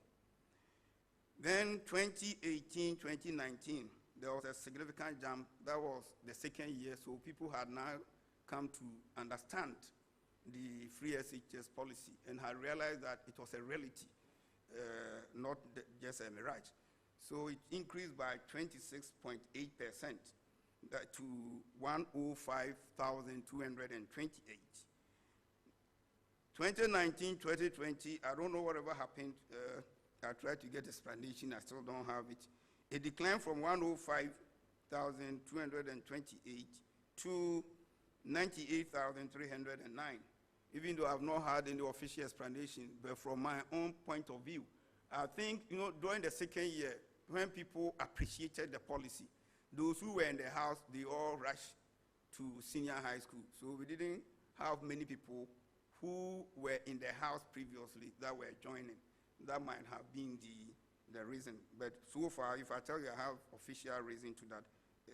Then 2018, 2019, there was a significant jump. That was the second year, so people had now come to understand the free SHS policy and had realized that it was a reality, not just a mirage. So it increased by 26.8% to 105,228. 2019-2020, I don't know whatever happened. I tried to get explanation, I still don't have it. It declined from 105,228 to 98,309. Even though I've not had any official explanation, but from my own point of view, I think, during the second year, when people appreciated the policy, those who were in the house, they all rushed to senior high school. So we didn't have many people who were in the house previously that were joining. That might have been the reason. But so far, if I tell you I have official reason to that,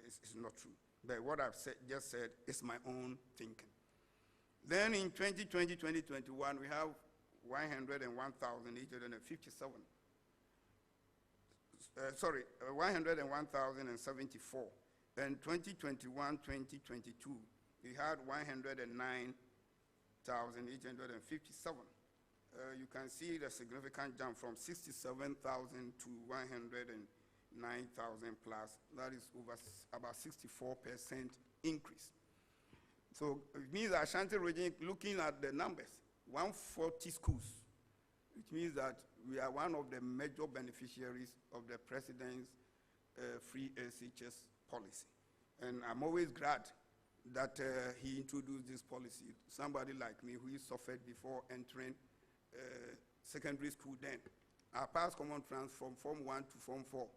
it's not true. But what I've just said is my own thinking. Then in 2020-2021, we have 101,857. 101,074. Then 2021-2022, we had 109,857. You can see the significant jump from 67,000 to 109,000 plus. That is over about 64% increase. So it means that Ashanti region, looking at the numbers, 140 schools, which means that we are one of the major beneficiaries of the president's free SHS policy. And I'm always glad that he introduced this policy. Somebody like me who suffered before entering secondary school then. I passed common trans from Form 1 to Form 4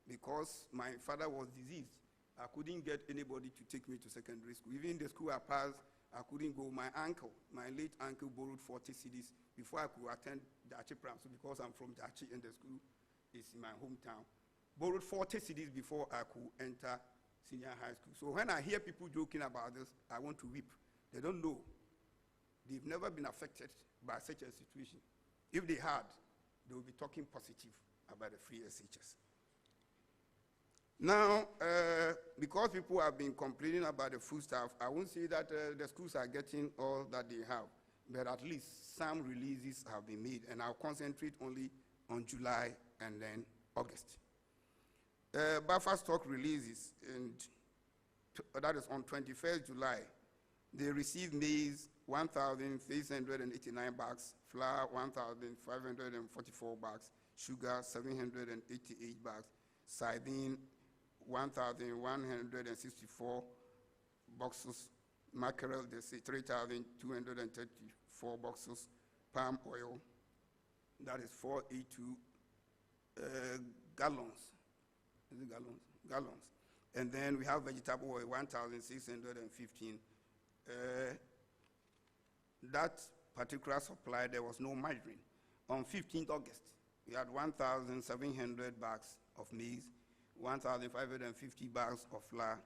because my father was diseased. I couldn't get anybody to take me to secondary school. Even the school I passed, I couldn't go. My late uncle borrowed 40 cedis before I could attend Jachi Pram. So because I'm from Jachi and the school is in my hometown, borrowed 40 cedis before I could enter senior high school. So when I hear people joking about this, I want to weep. They don't know. They've never been affected by such a situation. If they had, they would be talking positive about the free SHS. Now, because people have been complaining about the food stuff, I won't say that the schools are getting all that they have, but at least some releases have been made, and I'll concentrate only on July and then August. Buffer stock releases, and that is on 21st July. They received maize, 1,389 bags, flour, 1,544 bags, sugar, 788 bags, sardine, 1,164 boxes, mackerel, they say 3,234 boxes, palm oil, that is 482 gallons. Is it gallons? Gallons. And then we have vegetable oil, 1,615. That particular supply, there was no margarine. On 15th August, we had 1,700 bags of maize, 1,550 bags of flour,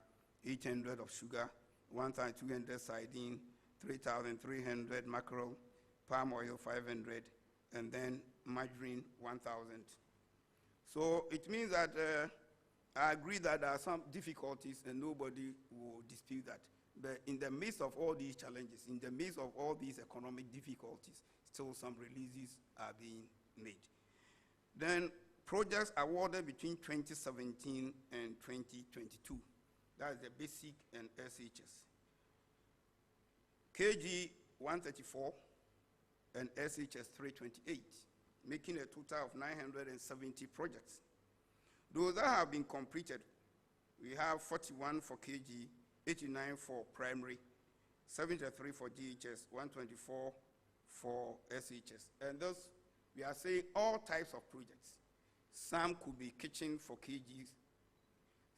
800 of sugar, 1,200 sardine, 3,300 mackerel, palm oil 500, and then margarine 1,000. So it means that I agree that there are some difficulties and nobody will dispute that. But in the midst of all these challenges, in the midst of all these economic difficulties, still some releases are being made. Then projects awarded between 2017 and 2022. That is the basic and SHS. KG 134 and SHS 328, making a total of 970 projects. Those that have been completed, we have 41 for KG, 89 for primary, 73 for GHS, 124 for SHS. And those, we are saying all types of projects. Some could be kitchen for KGs,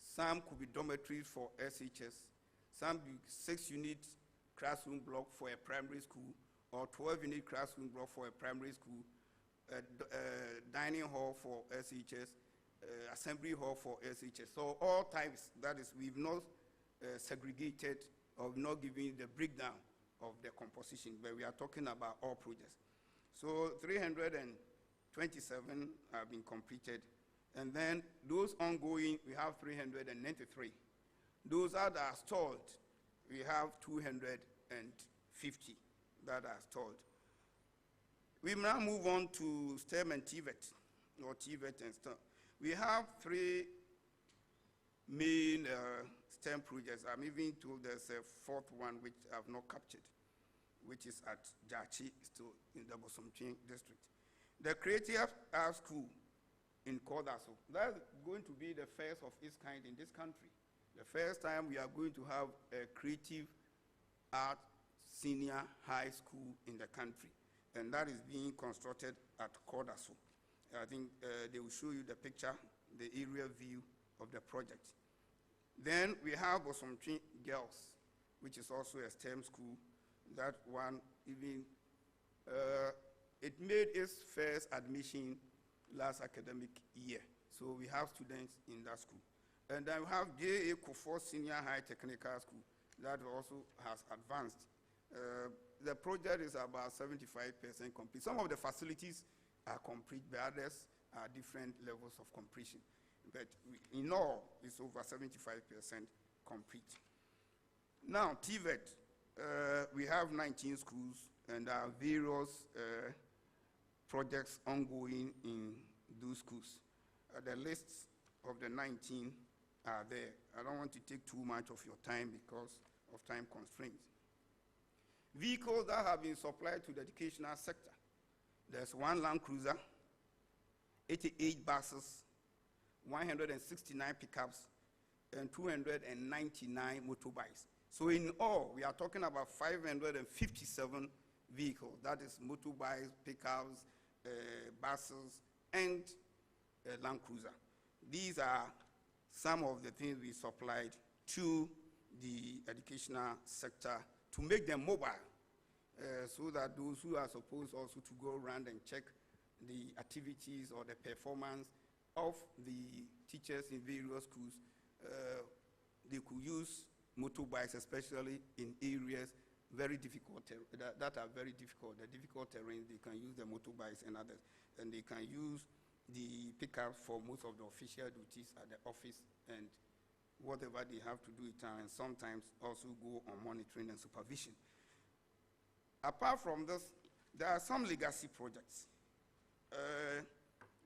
some could be dormitories for SHS, some be 6-unit classroom block for a primary school, or 12-unit classroom block for a primary school, dining hall for SHS, assembly hall for SHS. So all types, that is, we've not segregated or not giving the breakdown of the composition, but we are talking about all projects. So 327 have been completed, And then those ongoing, we have 393. Those that are stalled, we have 250 that are stalled. We now move on to STEM and TVET, or TVET and STEM. We have three main STEM projects. I'm even told there's a fourth one which I've not captured, which is at Jachi, still in the Bosomchin district. The Creative Arts School in Kodaso. That's going to be the first of its kind in this country. The first time we are going to have a creative art senior high school in the country. And that is being constructed at Kodaso. I think they will show you the picture, the aerial view of the project. Then we have Bosomchin Girls, which is also a STEM school. That one even, it made its first admission last academic year. So we have students in that school. And then we have J.A. Kufuor Senior High Technical School that also has advanced. The project is about 75% complete. Some of the facilities are complete, but others are different levels of completion. But in all, it's over 75% complete. Now, TVET, we have 19 schools, and there are various projects ongoing in those schools. The lists of the 19 are there. I don't want to take too much of your time because of time constraints. Vehicles that have been supplied to the educational sector. There's 1 Land Cruiser, 88 buses, 169 pickups, and 299 motorbikes. So in all, we are talking about 557 vehicles. That is motorbikes, pickups, buses, and Land Cruiser. These are some of the things we supplied to the educational sector to make them mobile, so that those who are supposed also to go around and check the activities or the performance of the teachers in various schools, they could use motorbikes, especially in areas very difficult, that are very difficult, the difficult terrain. They can use the motorbikes and others, and they can use the pickups for most of the official duties at the office and whatever they have to do it, and sometimes also go on monitoring and supervision. Apart from this, there are some legacy projects.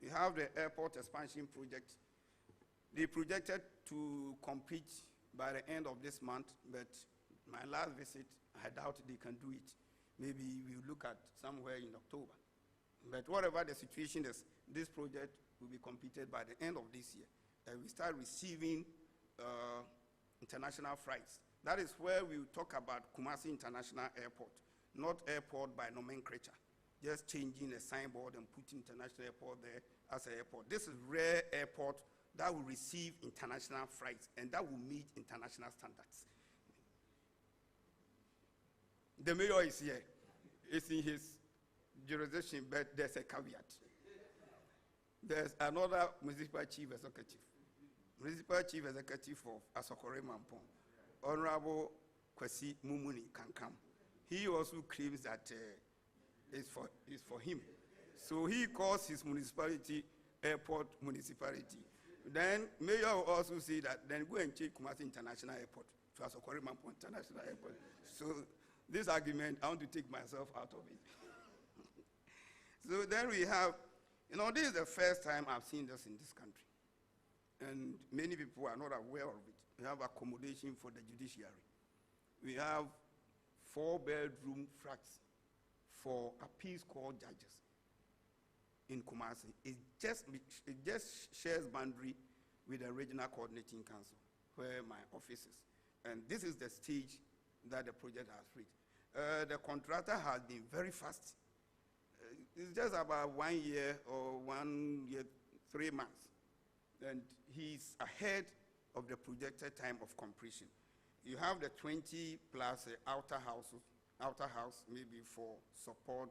We have the airport expansion project. They projected to complete by the end of this month, but my last visit, I doubt they can do it. Maybe we'll look at somewhere in October. But whatever the situation is, this project will be completed by the end of this year. And we start receiving international flights. That is where we will talk about Kumasi International Airport, not airport by nomenclature, just changing a signboard and putting international airport there as an airport. This is rare airport that will receive international flights and that will meet international standards. The mayor is here. It's in his jurisdiction, but there's a caveat. There's another municipal chief executive. Municipal chief executive of Asokore Mampong, Honorable Kwesi Mumuni Kankam. He also claims that it's for him. So he calls his municipality airport municipality. Then mayor will also say that, then go and check Kumasi International Airport to Asokore Mampong International Airport. So this argument, I want to take myself out of it. So then we have, this is the first time I've seen this in this country. And many people are not aware of it. We have accommodation for the judiciary. We have 4-bedroom flats for appeals court judges in Kumasi. It just shares boundary with the Regional Coordinating Council, where my office is. And this is the stage that the project has reached. The contractor has been very fast. It's just about 1 year or 1 year, 3 months. And he's ahead of the projected time of completion. You have the 20 plus outer house maybe for support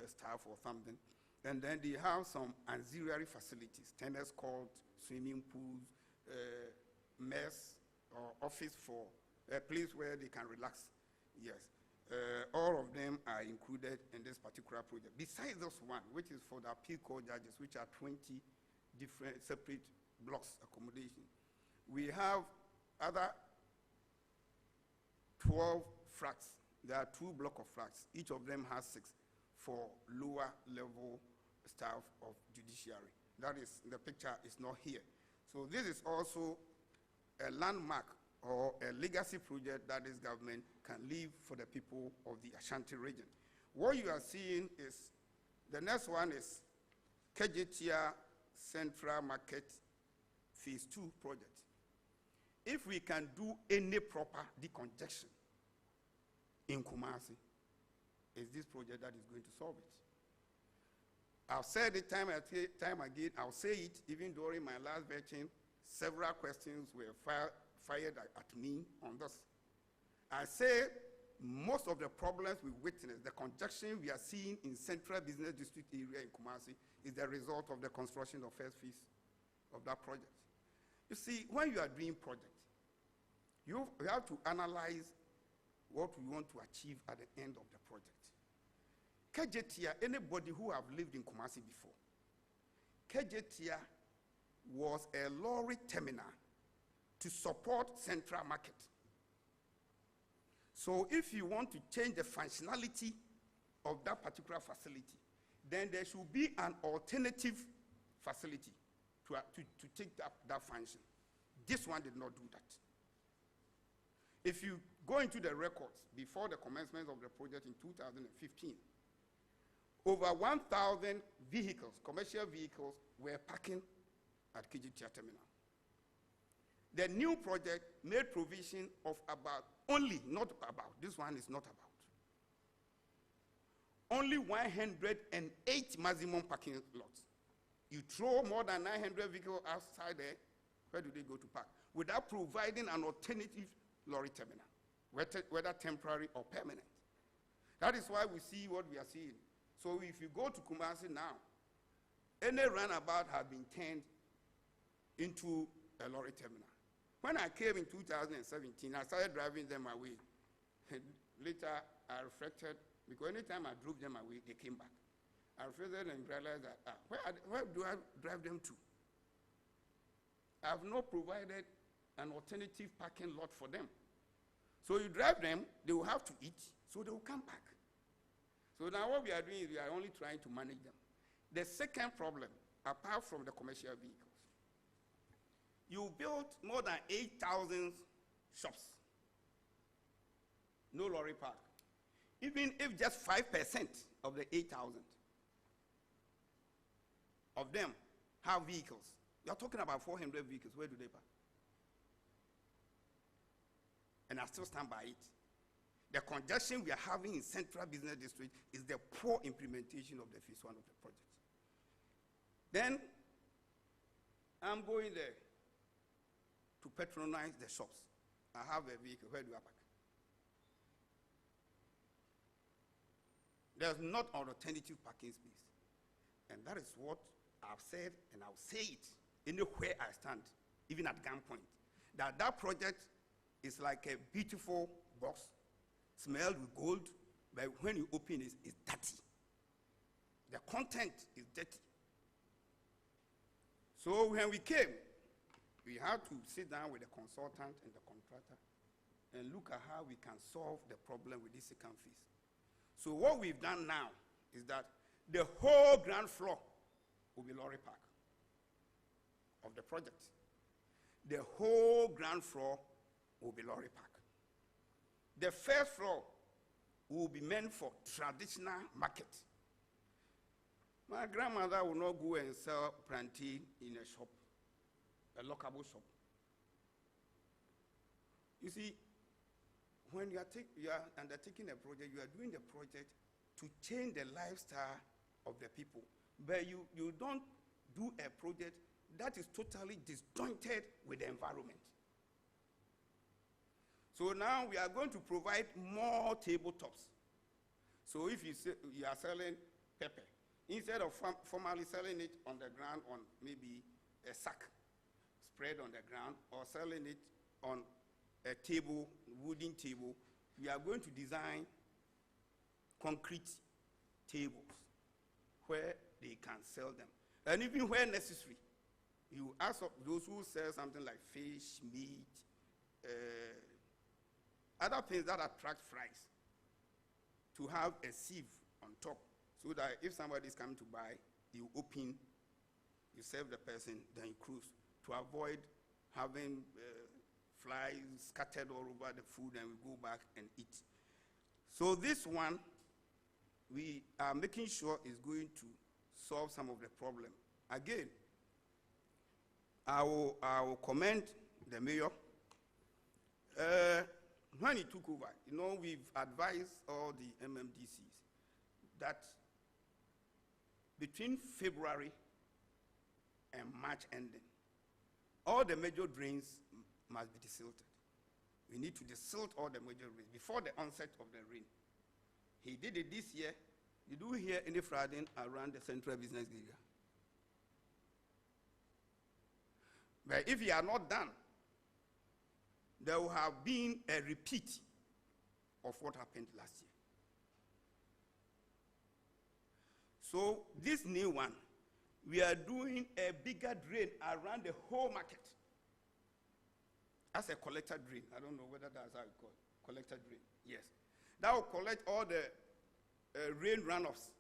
staff or something. And then they have some auxiliary facilities, tennis court, swimming pools, mess or office for a place where they can relax. Yes. All of them are included in this particular project. Besides this one, which is for the appeal court judges, which are 20 different separate blocks accommodation. We have other 12 flats. There are 2 blocks of flats. Each of them has 6 for lower level staff of judiciary. That is, the picture is not here. So this is also a landmark or a legacy project that this government can leave for the people of the Ashanti region. What you are seeing is, the next one is Kejetia Central Market Phase 2 project. If we can do any proper decongestion in Kumasi, it's this project that is going to solve it. I've said it time again, I'll say it even during my last vetting. Several questions were fired at me on this. I say most of the problems we witness, the congestion we are seeing in Central Business District area in Kumasi, is the result of the construction of first phase of that project. You see, when you are doing project, you have to analyze what we want to achieve at the end of the project. Kejetia, anybody who have lived in Kumasi before, Kejetia was a lorry terminal to support Central Market. So if you want to change the functionality of that particular facility, then there should be an alternative facility to take that function. This one did not do that. If you go into the records before the commencement of the project in 2015, over 1,000 vehicles, commercial vehicles, were parking at Kejetia Terminal. The new project made provision of this one is not about, only 108 maximum parking lots. You throw more than 900 vehicles outside there, where do they go to park? Without providing an alternative lorry terminal, whether temporary or permanent. That is why we see what we are seeing. So if you go to Kumasi now, any runabout has been turned into a lorry terminal. When I came in 2017, I started driving them away. Later, I reflected, because anytime I drove them away, they came back. I reflected and realized that, where do I drive them to? I have not provided an alternative parking lot for them. So you drive them, they will have to eat, so they will come back. So now what we are doing is we are only trying to manage them. The second problem, apart from the commercial vehicles, you built more than 8,000 shops. No lorry park. Even if just 5% of the 8,000 of them have vehicles, you're talking about 400 vehicles. Where do they park? And I still stand by it. The congestion we are having in Central Business District is the poor implementation of the phase 1 of the project. Then I'm going there to patronize the shops. I have a vehicle. Where do I park? There's not an alternative parking space. And that is what I've said, and I'll say it anywhere I stand, even at gunpoint, that project is like a beautiful box, smelled with gold, but when you open it, it's dirty. The content is dirty. So when we came, we had to sit down with the consultant and the contractor and look at how we can solve the problem with this second phase. So what we've done now is that the whole ground floor will be lorry park of the project. The whole ground floor will be lorry park. The first floor will be meant for traditional market. My grandmother will not go and sell plantain in a shop, a lockable shop. You see, when you are undertaking a project, you are doing the project to change the lifestyle of the people. But you don't do a project that is totally disjointed with the environment. So now we are going to provide more tabletops. So if you are selling pepper, instead of formally selling it on the ground on maybe a sack spread on the ground, or selling it on a table, wooden table, we are going to design concrete tables where they can sell them. And even where necessary, You ask those who sell something like fish, meat, other things that attract flies, to have a sieve on top, so that if somebody is coming to buy, you open, you serve the person, then you close, to avoid having flies scattered all over the food, and we go back and eat. So this one, we are making sure is going to solve some of the problem. Again, I will commend the mayor. When he took over, we've advised all the MMDCs that between February and March ending, all the major drains must be desilted. We need to desilt all the major drains before the onset of the rain. He did it this year. You do hear any flooding around the central business area. But if you are not done, there will have been a repeat of what happened last year. So this new one, we are doing a bigger drain around the whole market as a collector drain. I don't know whether that's how it's called, collector drain. Yes. That will collect all the rain runoffs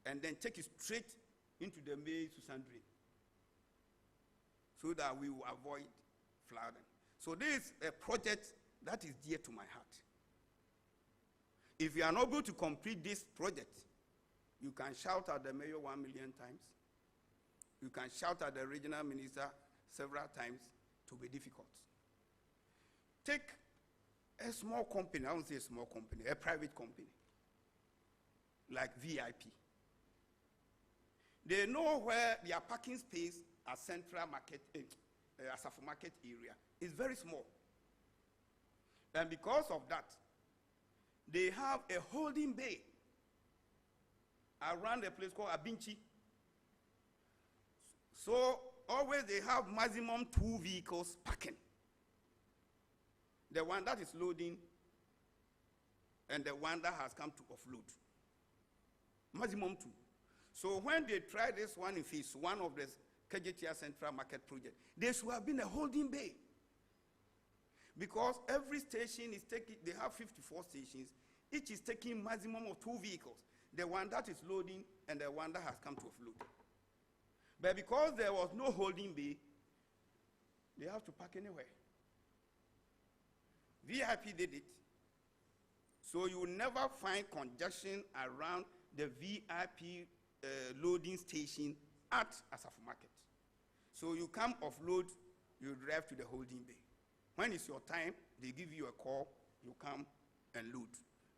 and then take it straight into the May Susan drain, so that we will avoid flooding. So this is a project that is dear to my heart. If you are not able to complete this project, you can shout at the mayor 1 million times. You can shout at the regional minister several times, to be difficult. Take a small company, I won't say a small company, a private company, like VIP. They know where their parking space at Central Market, Asafo Market area is very small. And because of that, they have a holding bay around a place called Abinchi. So always they have maximum 2 vehicles parking. The one that is loading and the one that has come to offload. Maximum 2. So when they try this one in phase 1 of the KJTR Central Market project, there should have been a holding bay. Because every station is taking, they have 54 stations, each is taking maximum of 2 vehicles. The one that is loading and the one that has come to offload. But because there was no holding bay, they have to park anywhere. VIP did it. So you will never find congestion around the VIP loading station at Asafo Market. So you come offload, you drive to the holding bay. When it's your time, they give you a call, you come and load.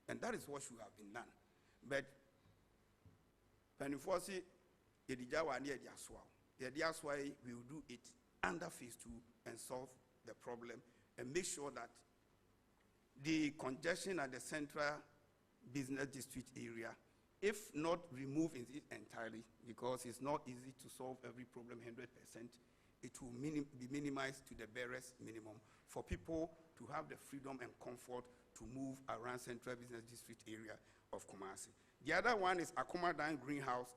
And that is what should have been done. But Penifosi, Edijawa near that's why we will do it under phase 2 and solve the problem and make sure that the congestion at the central business district area, if not removed entirely, because it's not easy to solve every problem 100%, it will be minimized to the barest minimum for people to have the freedom and comfort to move around central business district area of Kumasi. The other one is Akomadan Greenhouse.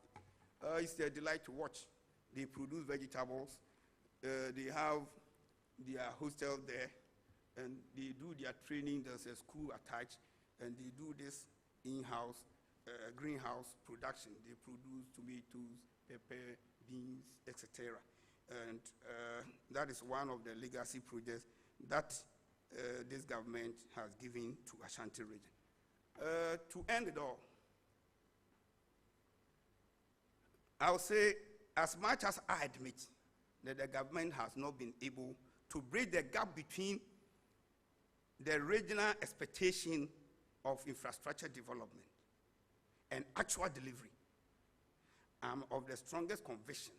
It's a delight to watch. They produce vegetables. They have their hostel there, and they do their training. There's a school attached, and they do this in-house greenhouse production. They produce tomatoes, pepper, beans, etc. And that is one of the legacy projects that this government has given to Ashanti region. To end it all, I'll say, as much as I admit that the government has not been able to bridge the gap between the regional expectation of infrastructure development and actual delivery, I'm of the strongest conviction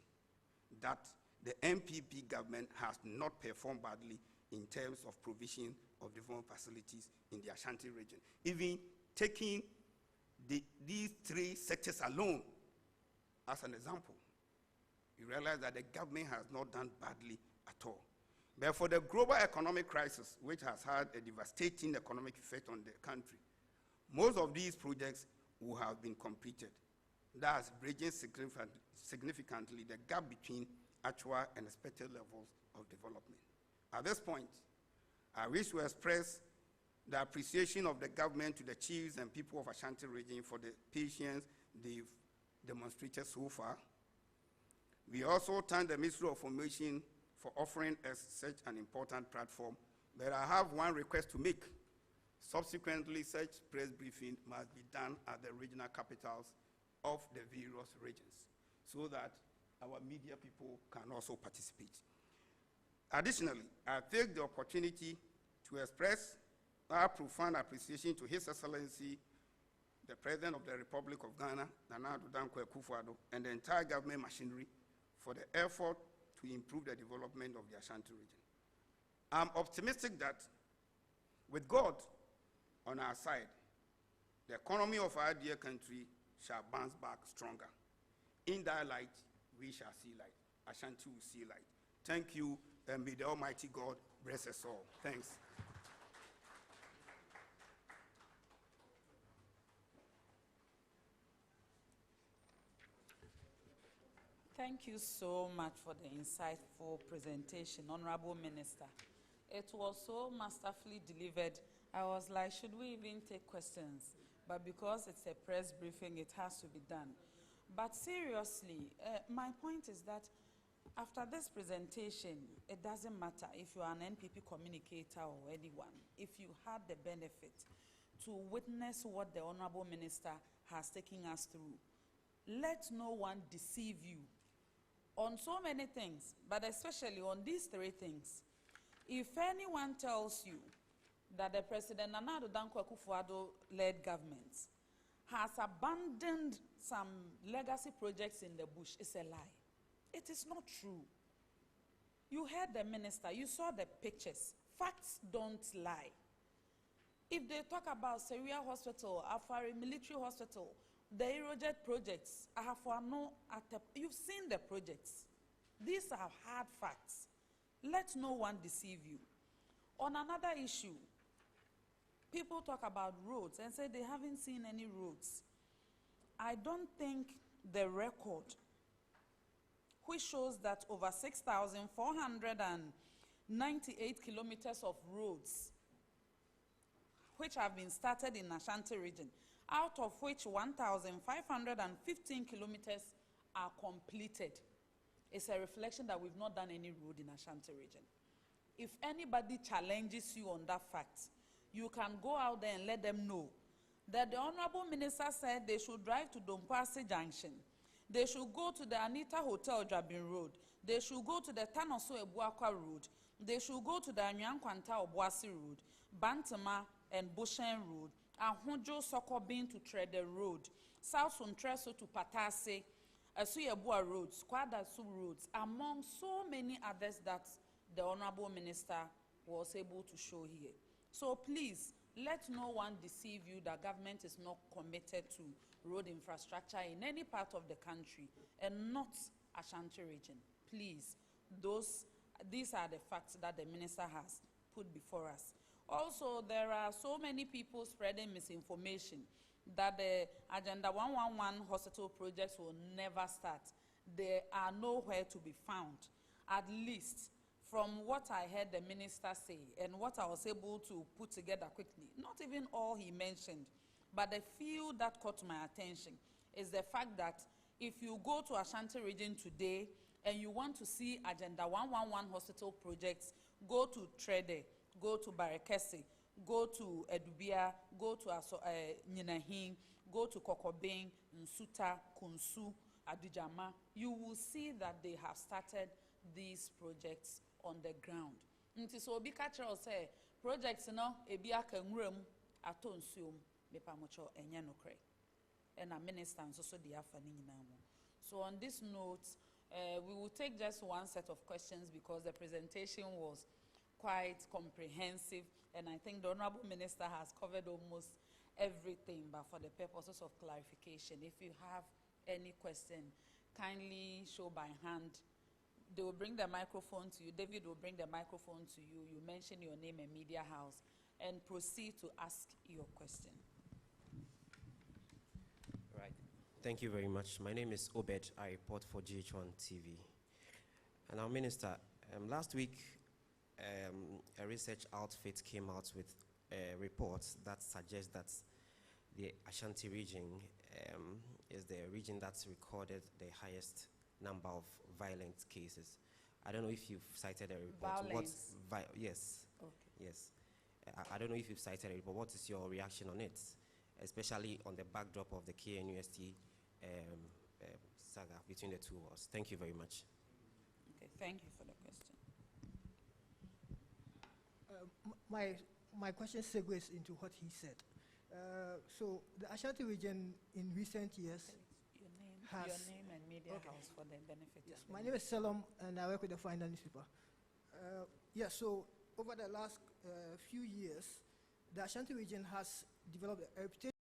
that the MPP government has not performed badly in terms of provision of development facilities in the Ashanti region. Even taking these 3 sectors alone as an example, you realize that the government has not done badly at all. But for the global economic crisis, which has had a devastating economic effect on the country, most of these projects will have been completed. Thus, bridging significantly the gap between actual and expected levels of development. At this point, I wish to express the appreciation of the government to the chiefs and people of Ashanti region for the patience they've demonstrated so far. We also thank the Ministry of Information for offering us such an important platform, but I have one request to make. Subsequently, such press briefing must be done at the regional capitals of the various regions so that our media people can also participate. Additionally, I take the opportunity to express our profound appreciation to His Excellency, the President of the Republic of Ghana, Nana Addo Dankwa Akufo-Addo, and the entire government machinery for the effort to improve the development of the Ashanti region. I'm optimistic that with God on our side, the economy of our dear country shall bounce back stronger. In that light, we shall see light. Ashanti will see light. Thank you, and may the Almighty God bless us all. Thanks. Thank you so much for the insightful presentation, Honorable Minister. It was so masterfully delivered. I was like, should we even take questions? But because it's a press briefing, it has to be done. But seriously, my point is that after this presentation, it doesn't matter if you are an NPP communicator or anyone, if you had the benefit to witness what the Honorable Minister has taken us through, let no one deceive you on so many things, but especially on these three things. If anyone tells you that the President Nana Addo Dankwa Akufo-Addo led government has abandoned some legacy projects in the bush, it's a lie. It is not true. You heard the minister, you saw the pictures. Facts don't lie. If they talk about Seria Hospital, Afari Military Hospital, the Aerojet projects, you've seen the projects. These are hard facts. Let no one deceive you. On another issue, people talk about roads and say they haven't seen any roads. I don't think the record, which shows that over 6,498 kilometers of roads, which have been started in Ashanti region, out of which 1,515 kilometers are completed. It's a reflection that we've not done any road in Ashanti region. If anybody challenges you on that fact, you can go out there and let them know that the Honorable Minister said they should drive to Domkwasi Junction. They should go to the Anita Hotel, Jabin Road. They should go to the Tanoso Ebuakwa Road. They should go to the Anyankwanta Obuasi Road, Bantama and Bushen Road, Ahunjo Sokobin to Trede Road, South Suntreso to Patase, Asuyebua Road, Squadasu Roads, among so many others that the Honorable Minister was able to show here. So please, let no one deceive you that government is not committed to road infrastructure in any part of the country and not Ashanti region. Please, these are the facts that the minister has put before us. Also, there are so many people spreading misinformation that the Agenda 111 hospital projects will never start. They are nowhere to be found. At least, from what I heard the minister say and what I was able to put together quickly, not even all he mentioned, but the few that caught my attention is the fact that if you go to Ashanti region today and you want to see Agenda 111 hospital projects, go to Trede, go to Barekese, go to Edubia, go to Nyinahin, go to Kokobeng, Nsuta, Kunsu, Adujama. You will see that they have started these projects on the ground. Nti so obi ka kire say projects no ebi aka nwuram ato nsuom mepa mocho enye nokre. And a minister nso so dey afa ni nyina mo. So on this note, we will take just one set of questions because the presentation was quite comprehensive, and I think the Honorable Minister has covered almost everything, but for the purposes of clarification, if you have any question, kindly show by hand. They will bring the microphone to you. David will bring the microphone to you. You mention your name and media house, and proceed to ask your question. Right. Thank you very much. My name is Obed. I report for GH1 TV. And our Minister, last week, a research outfit came out with a report that suggests that the Ashanti region is the region that's recorded the highest number of violent cases. I don't know if you've cited a report. Violence? Yes. Okay. Yes. I don't know if you've cited a report. What is your reaction on it, especially on the backdrop of the KNUST saga between the two wars? Thank you very much. Okay, thank you for the question. My question segues into what he said. So the Ashanti region in recent years Your name and media house for the benefit. Yes, of my the name is Salom, and I work with the Finder newspaper. So over the last few years, the Ashanti region has developed a reputation